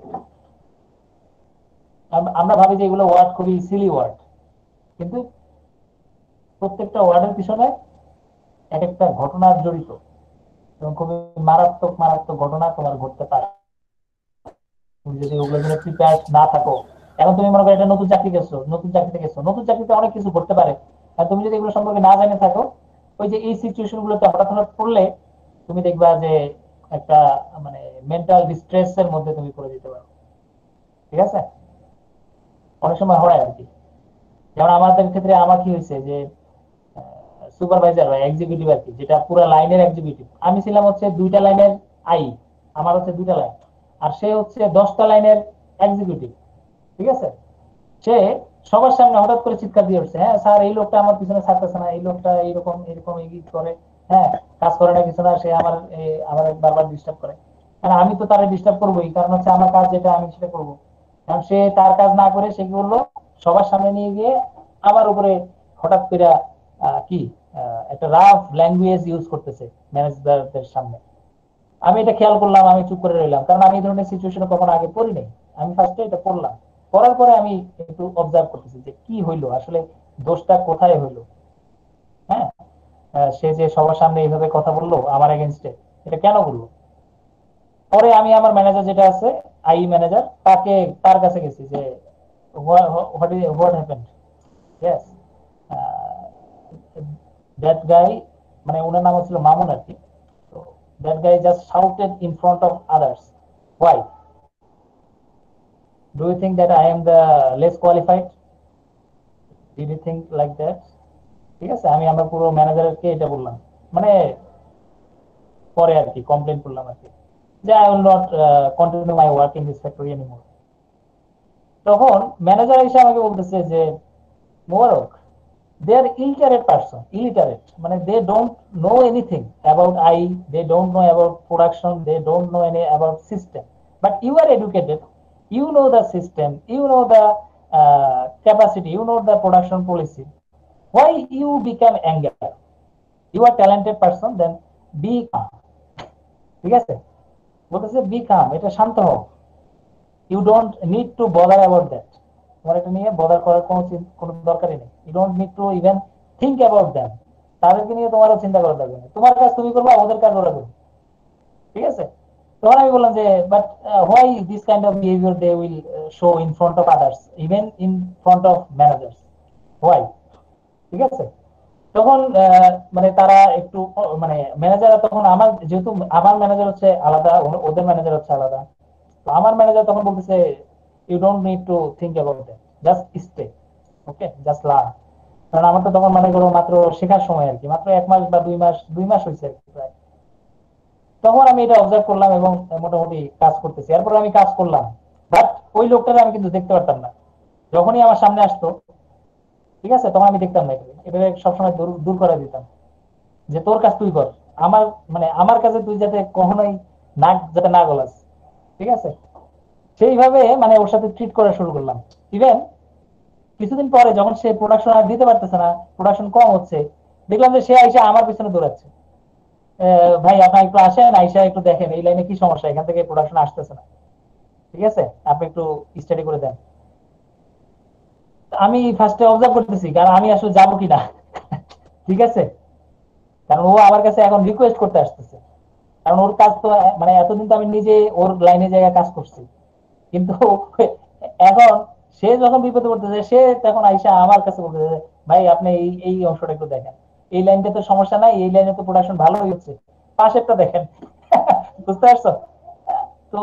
আমরা ভাবি যে এগুলো ওয়ার্ড খুবই সিলি ওয়ার্ড, কিন্তু প্রত্যেকটা ওয়ার্ডের পিছনে এক একটা ঘটনা জড়িত, এবং খুবই মারাত্মক মারাত্মক ঘটনা তোমার ঘটতে পারে তুমি যদি ওগুলোর জন্য প্রিপেয়ার না থাকো। এখন তুমি মনে করো একটা নতুন চাকরি গেছো, নতুন চাকরিতে গেছো, নতুন চাকরিতে অনেক কিছু ঘটতে পারে, আর তুমি যদি এগুলো সম্পর্কে না জেনে থাকো, ওই যে এই সিচুয়েশন গুলোতে হঠাৎ হঠাৎ পড়লে তুমি দেখবা যে একটা মানে মেন্টাল ডিস্ট্রেস এর মধ্যে তুমি পড়ে যেতে পারো। ঠিক আছে, অনেক সময় হয় আর কি। যেমন আমাদের ক্ষেত্রে আমার কি হয়েছে যে সুপারভাইজার বা এক্সিকিউটিভ আর কি, যেটা পুরো লাইনের এক্সিকিউটিভ, আমি ছিলাম হচ্ছে 2টা লাইনের আই, আমার হচ্ছে 2টা লাইন, আর সে হচ্ছে 10টা লাইনের এক্সিকিউটিভ। ঠিক আছে, সে সবার সামনে হঠাৎ করে চিৎকার দিয়ে উঠছে, হ্যাঁ স্যার এই লোকটা আমার পিছনে ছাড়তেছে না, এই লোকটা এইরকম এরকম এই করে, হ্যাঁ কাজ করে না কিছু না, সে আমার বারবার ডিস্টার্ব করে। কারণ আমি তো তারা ডিস্টার্ব করবোই, কারণ হচ্ছে আমার কাজ যেটা আমি সেটা করবো। কারণ সে তার কাজ না করে সে কি করলো, সবার সামনে নিয়ে গিয়ে আমার উপরে হঠাৎ করে কি একটা রাফ ল্যাঙ্গুয়েজ ইউজ করতেছে ম্যানেজারদের সামনে। আমি এটা খেয়াল করলাম, আমি চুপ করে রইলাম, কারণ আমি এই ধরনের সিচুয়েশনে কখনো আগে পড়ি নাই। আমি ফার্স্টে এটা পড়লাম, পড়ার পরে আমি একটু অবজার্ভ করতেছি যে কি হইলো আসলে, দোষটা কোথায় হইলো। হ্যাঁ, সে যে সবার সামনে এইভাবে কথা বললো আমার এগেনস্টে, এটা কেন বললো? পরে আমি আমার ম্যানেজার যেটা আছে, আই ম্যানেজার, তার কাছে গেছি যে what happened. Yes, that guy, মানে ওনার নাম ছিল মামুন আর কি। তো that guy just shouted in front of others, why do you think that I am the less qualified? Did you think like that? ঠিক আছে, আমি আমার পুরো ম্যানেজারকে এটা বললাম, মানে পরে আর কি কমপ্লেন করলাম আর কি, যে I will not continue my work in this factory anymore. তখন ম্যানেজার এসে আমাকে বলতেছে যে মোবারক, they are illiterate person, illiterate, মানে they don't know anything about I, they don't know about production, they don't know any about system, but you are educated, you know the system, you know the capacity, you know the production policy, why you become anger, you are talented person, then be calm. ঠিক আছে, বলতেছে be calm, এটা শান্ত হও, you don't need to bother about that, তোমার এটা নিয়ে bother করার কোনো দরকারই নেই, you don't need to even think about them, তাদেরকে নিয়ে তোমারও চিন্তা করা লাগবে না, তোমার কাজ তুমি করবা, ওদের কাজ ওরা করবে। ঠিক আছে, তখন আমি বললাম যে but why this kind of behaviour they will show in front of others, even in front of managers, why? ঠিক আছে, তখন মানে তারা একটু মানে ম্যানেজার, তখন আমার যেহেতু আমার ম্যানেজার হচ্ছে আলাদা, ওদের ম্যানেজার হচ্ছে আলাদা, তো আমার ম্যানেজার তখন বলতেছে you don't need to think about that, just stay, okay, just learn. কারণ আমার তো তখন মনে করো মাত্র শেখার সময় আর কি, মাত্র 1 মাস বা 2 মাস হয়েছে আর কি প্রায়। তখন আমি এটা অবজার্ভ করলাম এবং মোটামুটি কাজ করতেছি, এরপরে আমি কাজ করলাম। বাট ওই লোকটাকে আমি কিন্তু দেখতে পারতাম না, যখনই আমার সামনে আসতো, ঠিক আছে, তখন আমি দেখতাম না, এটা সবসময় দূর দূর করে দিতাম, যে তোর কাজ তুই কর, আমার মানে আমার কাছে তুই যাতে কখনোই নাক যাতে না গলাস। ঠিক আছে, সেইভাবে মানে ওর সাথে ট্রিট করা শুরু করলাম। ইভেন কিছুদিন পরে যখন সে প্রোডাকশন আর দিতে পারতেছে না, প্রোডাকশন কম হচ্ছে, দেখলাম যে সে আইসা আমার পিছনে দৌড়াচ্ছে, ভাই আপনি একটু আসেন, আইসা একটু দেখেন এই লাইনে কি সমস্যা, এখান থেকে প্রোডাকশন আসতেছে না, ঠিক আছে, আপনি একটু স্টাডি করে দেন। আমি ফার্স্টে অবজার্ভ করতেছি, কারণ আমি আসলে যাবো কিনা। ঠিক আছে, কারণ ও আমার কাছে এখন রিকোয়েস্ট করতে আসতেছে, কারণ ওর কাজ তো মানে এতদিন তো আমি নিজে ওর লাইনে জায়গায় কাজ করছি, কিন্তু এখন সে যখন বিপদে পড়তেছে, সে তখন আইসা আমার কাছে বলতেছে ভাই আপনি এই এই অংশটা একটু দেখেন, এই লাইনটা তো সমস্যা নাই, এই লাইনে তো প্রোডাকশন ভালো হচ্ছে, পাশেরটা দেখেন। বুঝতে পারছো? তো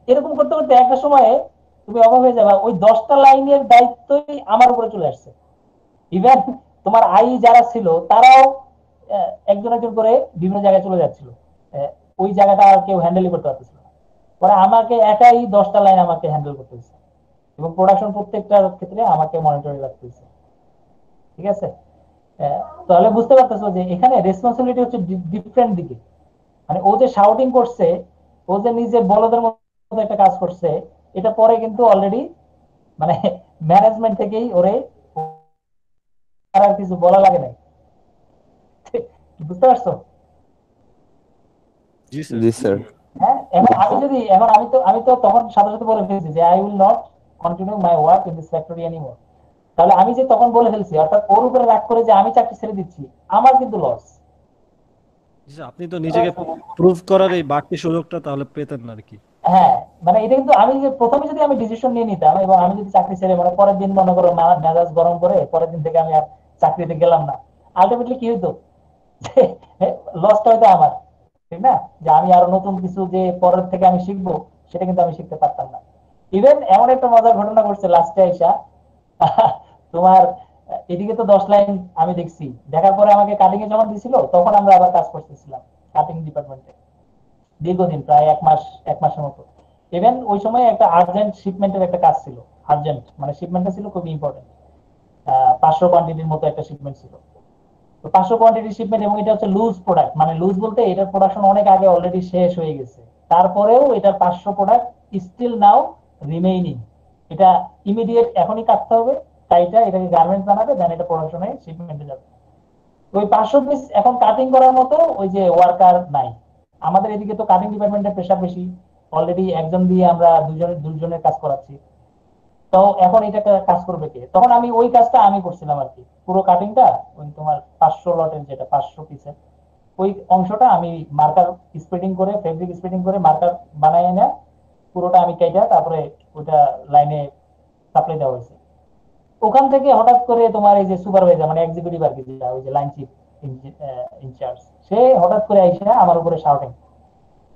এরকম করতে করতে একটা সময়ে তুমি অবাক হয়ে যাবে, ওই 10টা লাইনের দায়িত্বই আমার উপরে চলে আসছে। ইভেন তোমার আই যারা ছিল তারাও একজন একজন করে বিভিন্ন জায়গায় চলে যাচ্ছিল, আহ, ওই জায়গাটা আর কেউ হ্যান্ডেল করতে পারতেছিল না, পরে আমাকে একাই 10টা লাইন আমাকে হ্যান্ডেল করতে হচ্ছে, এবং প্রোডাকশন প্রত্যেকটার ক্ষেত্রে আমাকে মনিটরে রাখতে হচ্ছে। ঠিক আছে, তাহলে বুঝতে পারতেছো যে এখানে রেসপন্সিবিলিটি হচ্ছে ডিফারেন্ট দিকে। মানে ও যে শাউটিং করছে, ও যে নিজে বলদের মতো একটা কাজ করছে, এটা পরে কিন্তু অলরেডি মানে ম্যানেজমেন্ট থেকেই ওরে আর কিছু বলা লাগে নাই। বুঝতে পারছো? জি স্যার। জি স্যার। হ্যাঁ, এখন আমি তো তখন সাথে সাথে বলে ফেলছি যে I will not continue my work in this factory anymore. তাহলে আমি যে তখন বলে ফেলছি, অর্থাৎ ওর উপরে রাগ করে যে আমি চাকরি ছেড়ে দিচ্ছি, আমার কিন্তু লস। জি স্যার, আপনি তো নিজেকে প্রুভ করার এই বাড়তি সুযোগটা তাহলে পেতেন না আর কি। হ্যাঁ, মানে এটা কিন্তু আমি যে প্রথমে যদি আমি ডিসিশন নিয়ে নিতাম এবং আমি যদি চাকরি ছেড়ে মানে পরের দিন মনে করো মেজাজ গরম করে পরের দিন থেকে আমি আর চাকরিতে গেলাম না, আলটিমেটলি কি হইতো, লসটা হয়তো আমার, ঠিক না? যে আমি আরো নতুন কিছু যে পরের থেকে আমি শিখবো, সেটা কিন্তু আমি শিখতে পারতাম না। ইভেন এমন একটা মজার ঘটনা ঘটছে লাস্টে আইসা, তোমার এদিকে তো 10 লাইন আমি দেখছি, দেখার পরে আমাকে কাটিং এ যখন দিছিল তখন আমরা আবার কাজ করতেছিলাম কাটিং ডিপার্টমেন্টে দীর্ঘদিন, প্রায় 1 মাসের মতো। ইভেন ওই সময় একটা আর্জেন্ট শিপমেন্টের একটা কাজ ছিল, আর্জেন্ট মানে শিপমেন্টটা ছিল খুবই ইম্পর্টেন্ট, 500 কোয়ান্টিটির মতো একটা শিপমেন্ট ছিল। তো 500 কোয়ান্টিটি শিপমেন্ট, এবং এটা হচ্ছে লুজ প্রোডাক্ট, মানে লুজ বলতে এটার প্রোডাকশন অনেক আগে অলরেডি শেষ হয়ে গেছে, তারপরেও এটার 500 প্রোডাক্ট স্টিল নাও রিমেইনিং। এটা ইমিডিয়েট এখনই কাটতে হবে, তাইটা এটাকে গার্মেন্টস বানাবে, দেন এটা প্রোডাকশনে শিপমেন্টে যাবে। ওই 500 পিস এখন কাটিং করার মতো ওই যে ওয়ার্কার নাই। আমাদের এদিকে তো কাটিং ডিপার্টমেন্টের প্রেশার বেশি, অলরেডি একজন দিয়ে আমরা দুজনের কাজ করাচ্ছি। তো এখন এটা কাজ করবে কে? তখন আমি ওই কাজটা আমি করছিলাম আর কি, পুরো কাটিংটা, ওই তোমার 500 লটের যেটা 500 পিসের ওই অংশটা আমি মার্কার স্প্রেডিং করে, ফেব্রিক স্প্রেডিং করে মার্কার বানাই না, পুরোটা আমি কেটে তারপরে ওইটা লাইনে সাপ্লাই দেওয়া হয়েছে। ওখান থেকে হঠাৎ করে তোমার এই যে সুপারভাইজার মানে এক্সিকিউটিভ আর কি, যেটা ওই যে লাইন চিফ ইনচার্জ, সে হঠাৎ করে আইসা আমার উপরে শাউটিং,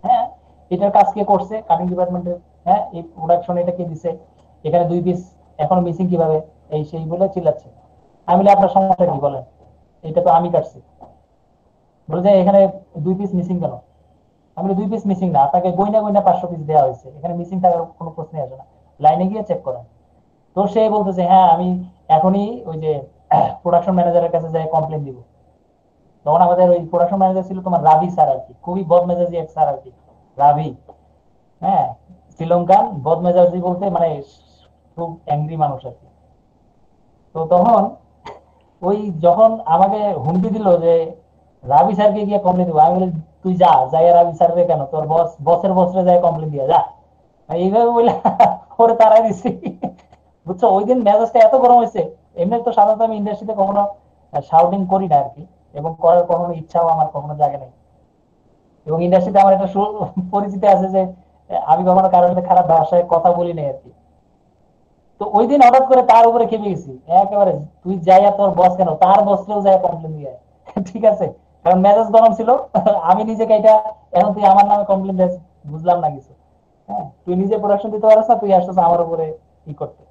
হ্যাঁ এটার কাজ কে করছে কাটিং ডিপার্টমেন্টের, হ্যাঁ এই প্রোডাকশন এটা কে দিছে, এখানে 2 পিস এখন মিসিং কিভাবে, এই সেই বলে চিল্লাচ্ছে। আমি বলি আপনার সমস্যা কি বলেন, এটা তো আমি কাটছি। বলে যে এখানে 2 পিস মিসিং কেন? আমি বলি 2 পিস মিসিং না, আপনাকে গইনা গইনা 500 পিস দেওয়া হয়েছে, এখানে মিসিং থাকার কোনো প্রশ্নই আসে না, লাইনে গিয়ে চেক করেন। তো সে বলতেছে হ্যাঁ আমি এখনই ওই যে প্রোডাকশন ম্যানেজারের কাছে যাই কমপ্লেন দিব। তখন আমাদের ওই প্রোডাকশন ম্যানেজার ছিল তোমার রাভি স্যার আর কি, খুবই বদমেজাজি এক স্যার আর কি, রাভি। হ্যাঁ, শ্রীলঙ্কান বদমেজাজি বলতে মানে খুব অ্যাংরি মানুষ আর কি। তো তখন ওই যখন আমাকে হুমকি দিল যে রাবি স্যারকে গিয়ে কমপ্লেন দিব। আমি বলি তুই যা যাই রাবি স্যারকে কেন, তোর বসের বসরে যাই কমপ্লেন দিয়ে যা। এইভাবে বলে ওরে তারাই দিছি। বুঝছো, ওই দিন মেজাজটা এত গরম হয়েছে। এমনি তো সাধারণত আমি ইন্ডাস্ট্রিতে কখনো শাউটিং করি না আর কি, এবং করার কখনো ইচ্ছাও আমার কখনো জাগে নাই। এবং ইন্ডাস্ট্রিতে আমার একটা পরিচিতি আছে যে আমি কখনো কারোর সাথে খারাপ ভাষায় কথা বলি নাই আর কি। তো ওই দিন হঠাৎ করে তার উপরে খেপে গেছি একেবারে। তুই যাইয়া তোর বস কেন, তার বসকেও যাই কমপ্লেন দিয়ে আয়। ঠিক আছে, কারণ মেজাজ গরম ছিল। আমি নিজেকে এটা, এখন তুই আমার নামে কমপ্লেন দিস, বুঝলাম না কিছু। হ্যাঁ, তুই নিজে প্রোডাকশন দিতে পারছ না, তুই আসছিস আমার উপরে ই করতে।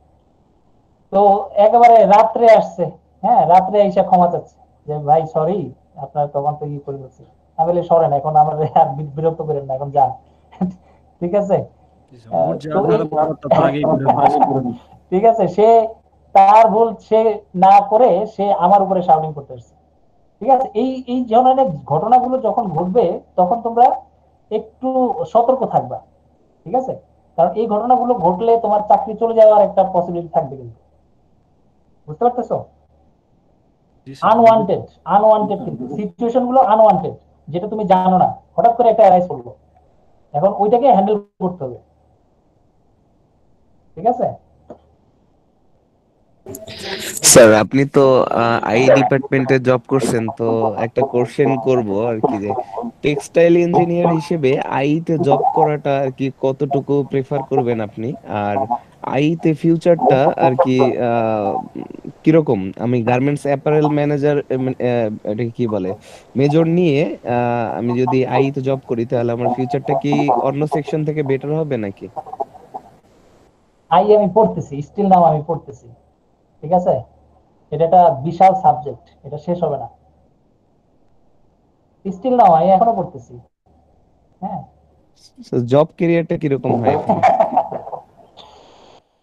তো একেবারে রাত্রে আসছে। হ্যাঁ, রাত্রে এসে ক্ষমা চাচ্ছে যে ভাই সরি, আপনার তখন তো ই করে ফেলছি। আমি বলি সরেন, এখন আমার আর বিরক্ত করেন না, এখন যান। ঠিক আছে। ওর যা তো এই খারাপ করার তা তো আগেই করে ফেলছে। ঠিক আছে, সে তার ভুল সে না করে সে আমার উপরে শাউটিং করতে আসছে। ঠিক আছে, এই এই ধরনের ঘটনাগুলো যখন ঘটবে তখন তোমরা একটু সতর্ক থাকবা। ঠিক আছে, কারণ এই ঘটনাগুলো ঘটলে তোমার চাকরি চলে যাওয়ার একটা পসিবিলিটি থাকবে কিন্তু। বুঝতে পারতেছো? জি স্যার। আনওয়ান্টেড, আনওয়ান্টেড কিন্তু সিচুয়েশন গুলো আনওয়ান্টেড, যেটা তুমি জানো না, হঠাৎ করে একটা অ্যারাইজ করলো, এখন ওইটাকে হ্যান্ডেল করতে হবে। ঠিক আছে। স্যার আপনি তো আই ডিপার্টমেন্টে জব করছেন, তো একটা কোশ্চেন করব আর কি, যে টেক্সটাইল ইঞ্জিনিয়ার হিসেবে আই তে জব করাটা আর কি কতটুকু প্রেফার করবেন আপনি? আর আই তে ফিউচারটা আর কি কিরকম? আমি গার্মেন্টস অ্যাপারেল ম্যানেজার, এটাকে কি বলে, মেজর নিয়ে আমি যদি আই তে জব করি তাহলে আমার ফিউচারটা কি অন্য সেকশন থেকে বেটার হবে নাকি? আই আমি পড়তেছি, স্টিল নাও আমি পড়তেছি। ঠিক আছে, এটা একটা বিশাল সাবজেক্ট, এটা শেষ হবে না। স্টিল নাও আমি এখনো পড়তেছি। হ্যাঁ। জব ক্যারিয়ারটা কিরকম হয় এখানে?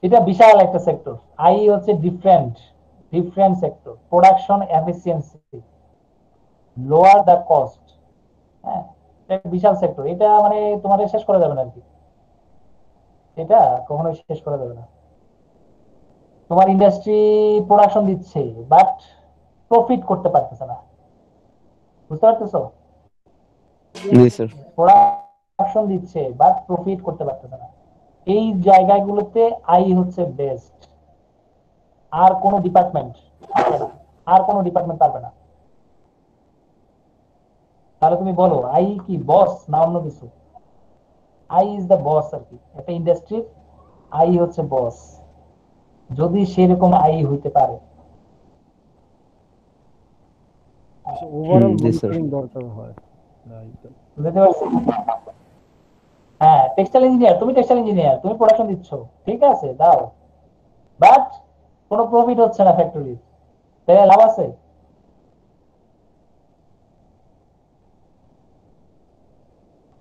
এটা বিশাল একটা সেক্টর। আই হচ্ছে different, different sector. Production efficiency, lower the cost. হ্যাঁ, এটা বিশাল সেক্টর। এটা মানে তোমাদের শেষ করা যাবে না আর কি, এটা কখনোই শেষ করা যাবে না। তোমার ইন্ডাস্ট্রি প্রোডাকশন দিচ্ছে বাট প্রফিট করতে পারতেছে না। বুঝতে পারতেছো? জি স্যার। প্রোডাকশন দিচ্ছে বাট প্রফিট করতে পারতেছে না। এই জায়গাগুলোতে আই হচ্ছে বেস্ট। আর কোনো ডিপার্টমেন্ট পারবে না, আর কোনো ডিপার্টমেন্ট পারবে না। তাহলে তুমি বলো আই কি বস না অন্য কিছু? আই ইজ দ্য বস আর কি, একটা ইন্ডাস্ট্রির আই হচ্ছে বস, যদি সেরকম আই হইতে পারে। ওভারঅল জি স্যার। মনিটরিং দরকার হয়। রাইট। বুঝতে পারছি। হ্যাঁ, টেক্সটাইল ইঞ্জিনিয়ার, তুমি টেক্সটাইল ইঞ্জিনিয়ার, তুমি প্রোডাকশন দিচ্ছ, ঠিক আছে দাও, বাট কোনো প্রফিট হচ্ছে না ফ্যাক্টরি, তাই লাভ আছে?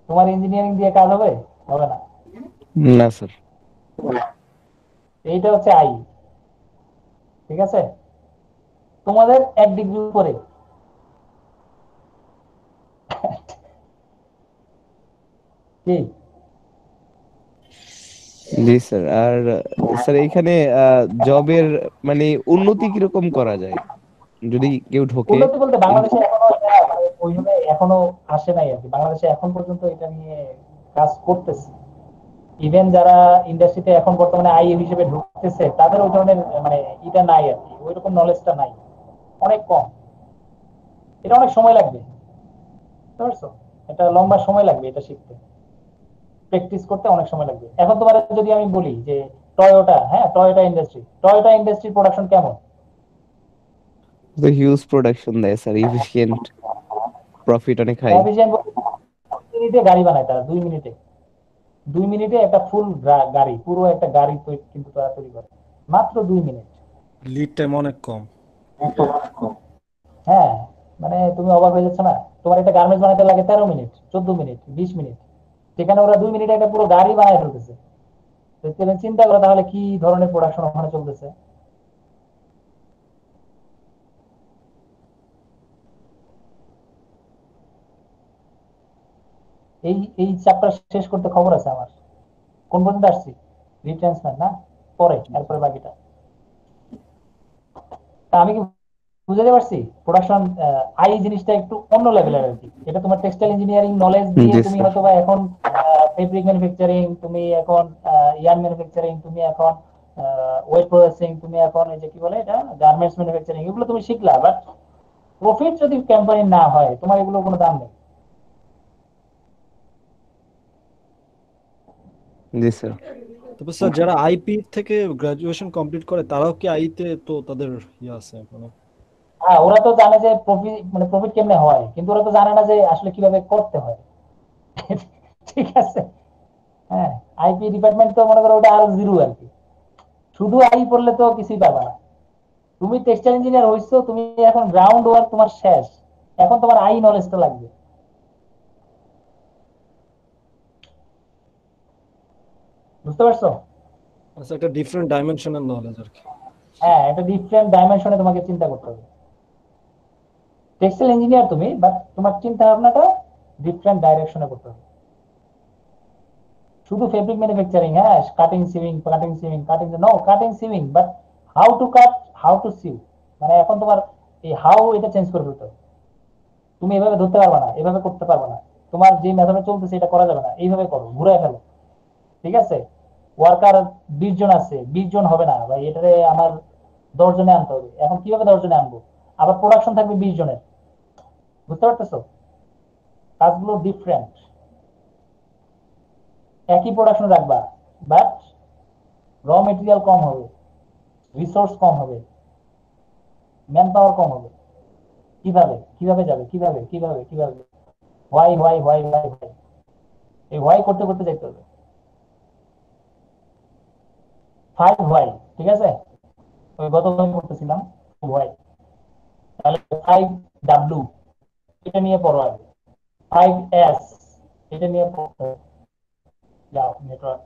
তোমার ইঞ্জিনিয়ারিং দিয়ে কাজ হবে? হবে না। না স্যার। এইটা হচ্ছে আই। ঠিক আছে, তোমাদের এক ডিগ্রি উপরে। কি? জি স্যার। আর স্যার এইখানে জবের মানে উন্নতি কিরকম করা যায় যদি কেউ ঢোকে? উন্নতি বলতে বাংলাদেশে এখনো এটা মানে ওইভাবে এখনো আসে নাই আর কি। বাংলাদেশে এখন পর্যন্ত এটা নিয়ে কাজ করতেছে। ইভেন যারা ইন্ডাস্ট্রিতে এখন বর্তমানে আই হিসেবে ঢুকতেছে তাদের ওই ধরনের মানে এটা নাই আর কি, ওই রকম নলেজটা নাই, অনেক কম। এটা অনেক সময় লাগবে, বুঝতে পারছো? এটা লম্বা সময় লাগবে এটা শিখতে, প্র্যাকটিস করতে অনেক সময় লাগবে। এখন তোমার যদি আমি বলি যে টয়োটা, হ্যাঁ টয়োটা ইন্ডাস্ট্রি প্রোডাকশন কেমন? তো হিউজ প্রোডাকশন দেয় স্যার, এফিশিয়েন্ট, প্রফিট অনেক হাই। এফিসিয়েন্ট, 2 মিনিটে গাড়ি বানায় তারা, 2 মিনিটে। 2 মিনিটে একটা ফুল গাড়ি, পুরো একটা গাড়ি কিন্তু তারা তৈরি করে মাত্র 2 মিনিট। লিড টাইম অনেক কম। হ্যাঁ, মানে তুমি অবাক হয়ে যাচ্ছ না? তোমার একটা গার্মেন্টস বানাতে লাগে 13 মিনিট, 14 মিনিট, 20 মিনিট, সেখানে ওরা 2 মিনিটে একটা পুরো গাড়ি বানায় ফেলতেছে। তো তুমি চিন্তা করো তাহলে কি ধরনের প্রোডাকশন ওখানে চলতেছে। এই এই চ্যাপ্টার শেষ করতে খবর আছে আমার। কোন পর্যন্ত আসছি? রিট্রেন্সমেন্ট না? পরে, এরপরে বাকিটা। তা আমি কি বুঝতে পারছি? প্রোডাকশন আই জিনিসটা একটু অন্য লেভেলের আর কি। এটা তোমার টেক্সটাইল ইঞ্জিনিয়ারিং নলেজ দিয়ে জি তুমি স্যার। হয়তো বা এখন ফেব্রিক ম্যানুফ্যাকচারিং, তুমি এখন ইয়ার্ন ম্যানুফ্যাকচারিং, তুমি এখন ওয়েট প্রসেসিং, তুমি এখন এই যে কি বলে এটা গার্মেন্টস ম্যানুফ্যাকচারিং, এগুলো তুমি শিখলা, বাট প্রফিট যদি কোম্পানি না হয় তোমার এগুলো কোনো দাম নেই। জি স্যার। তবে স্যার যারা আইপি থেকে গ্রাজুয়েশন কমপ্লিট করে তারাও কি আইতে তো তাদের ইয়ে আছে মানে? হ্যাঁ, ওরা তো জানে যে প্রফিট মানে প্রফিট কেমনে হয়, কিন্তু ওরা তো জানে না যে আসলে কিভাবে করতে হয়। ঠিক আছে। হ্যাঁ, আইপি ডিপার্টমেন্ট তো মনে করো ওটা আরো জিরো আর কি। শুধু আই পড়লে তো কিছুই পাবে না। তুমি টেক্সটাইল ইঞ্জিনিয়ার হইছো, তুমি এখন গ্রাউন্ড ওয়ার্ক তোমার শেষ, এখন তোমার আই নলেজটা লাগবে। বুঝতে পারছো? আচ্ছা, একটা ডিফারেন্ট ডাইমেনশনাল নলেজ আর কি। হ্যাঁ, এটা ডিফারেন্ট ডাইমেনশনে তোমাকে চিন্তা করতে হবে। টেক্সটাইল ইঞ্জিনিয়ার তুমি, বাট তোমার চিন্তা ভাবনাটা ডিফারেন্ট ডাইরেকশনে করতে হবে। শুধু ফেব্রিক ম্যানুফ্যাকচারিং, হ্যাঁ, cutting sewing, cutting sewing, cutting, no cutting sewing, but how to cut, how to sew, মানে এখন তোমার এই হাউ এটা চেঞ্জ করে ফেলতে হবে। তুমি এভাবে ধরতে পারবে না, এভাবে করতে পারবে না, তোমার যে মেথডে চলতেছে এটা করা যাবে না, এইভাবে করো, ঘুরে ফেলো। ঠিক আছে? ওয়ার্কার 20 জন আছে, 20 জন হবে না ভাই, এটারে আমার 10 জনে আনতে হবে। এখন কিভাবে 10 জনে আনবো? আবার প্রোডাকশন থাকবে 20 জনের। বুঝতে পারতেছো? কাজগুলো ডিফারেন্ট। একই প্রোডাকশন রাখবা, বাট র মেটেরিয়াল কম হবে, রিসোর্স কম হবে, ম্যান পাওয়ার কম হবে। কিভাবে কিভাবে যাবে, কিভাবে কিভাবে কিভাবে, why why why why why, এই হোয়াই করতে করতে যেতে হবে। 5 হোয়াই, ঠিক আছে? ওই গত আমি করতেছিলাম হোয়াই, তাহলে 5 ডাব্লু, এটা নিয়ে পড়ো আগে। 5 এস, এটা নিয়ে পড়তে হবে। যাও নেটওয়ার্ক,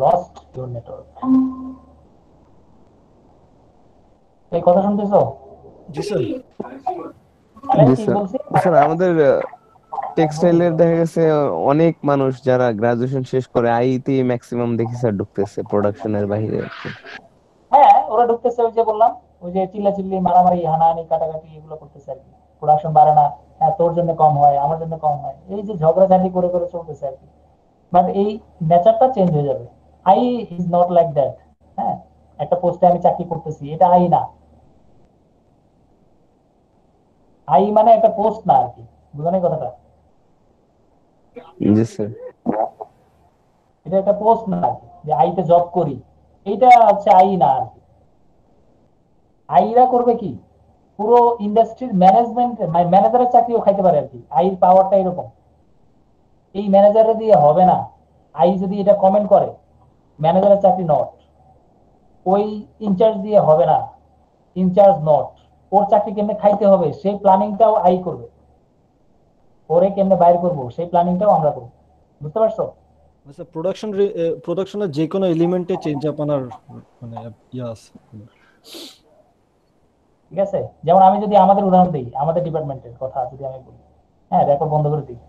লস্ট ইউর নেটওয়ার্ক। এই কথা শুনতেছো? জি স্যার। তাহলে জি কি স্যার। বলছি? স্যার আমাদের টেক্সটাইলের দেখা গেছে অনেক মানুষ যারা গ্রাজুয়েশন শেষ করে আইতে ম্যাক্সিমাম দেখি স্যার ঢুকতেছে প্রোডাকশনের বাইরে আর কি। হ্যাঁ, ওরা ঢুকতেছে, ওই যে বললাম, ওই যে চিল্লাচিল্লি, মারামারি, হানাহানি, কাটাকাটি, এগুলো করতেছে আর কি। প্রোডাকশন বাড়ে না। হ্যাঁ, তোর জন্য কম হয়, আমার জন্য কম হয়, এই যে ঝগড়াঝাটি করে করে চলতেছে আর কি। বাট এই নেচারটা চেঞ্জ হয়ে যাবে। I is not like that. হ্যাঁ, একটা পোস্টে আমি চাকরি করতেছি, এটা আই না। আই মানে একটা পোস্ট না আর কি। বুঝলেন এই কথাটা? জি স্যার। এটা একটা পোস্ট না আর কি, যে আইতে জব করি, এইটা হচ্ছে আই না আর কি। আইরা করবে কি, পুরো ইন্ডাস্ট্রির ম্যানেজমেন্ট, ম্যানেজারের চাকরিও খাইতে পারে আর কি। আইর পাওয়ারটা এরকম। এই ম্যানেজারে দিয়ে হবে না। আই যদি এটা কমেন্ট করে, ম্যানেজারের চাকরি নট। ওই ইনচার্জ দিয়ে হবে না, ইনচার্জ নট। ওর চাকরি কেমনে খাইতে হবে সেই প্ল্যানিংটাও আই করবে। ওরে কেমনে বাইর করবো সেই প্ল্যানিংটাও আমরা করবো। বুঝতে পারছো? আচ্ছা, প্রোডাকশনের যে কোনো এলিমেন্টে চেঞ্জ আপ আনার মানে ইয়ে আছে। ঠিক আছে? যেমন আমি যদি আমাদের উদাহরণ দিই, আমাদের ডিপার্টমেন্টের কথা যদি আমি বলি, হ্যাঁ, রেকর্ড বন্ধ করে দিই।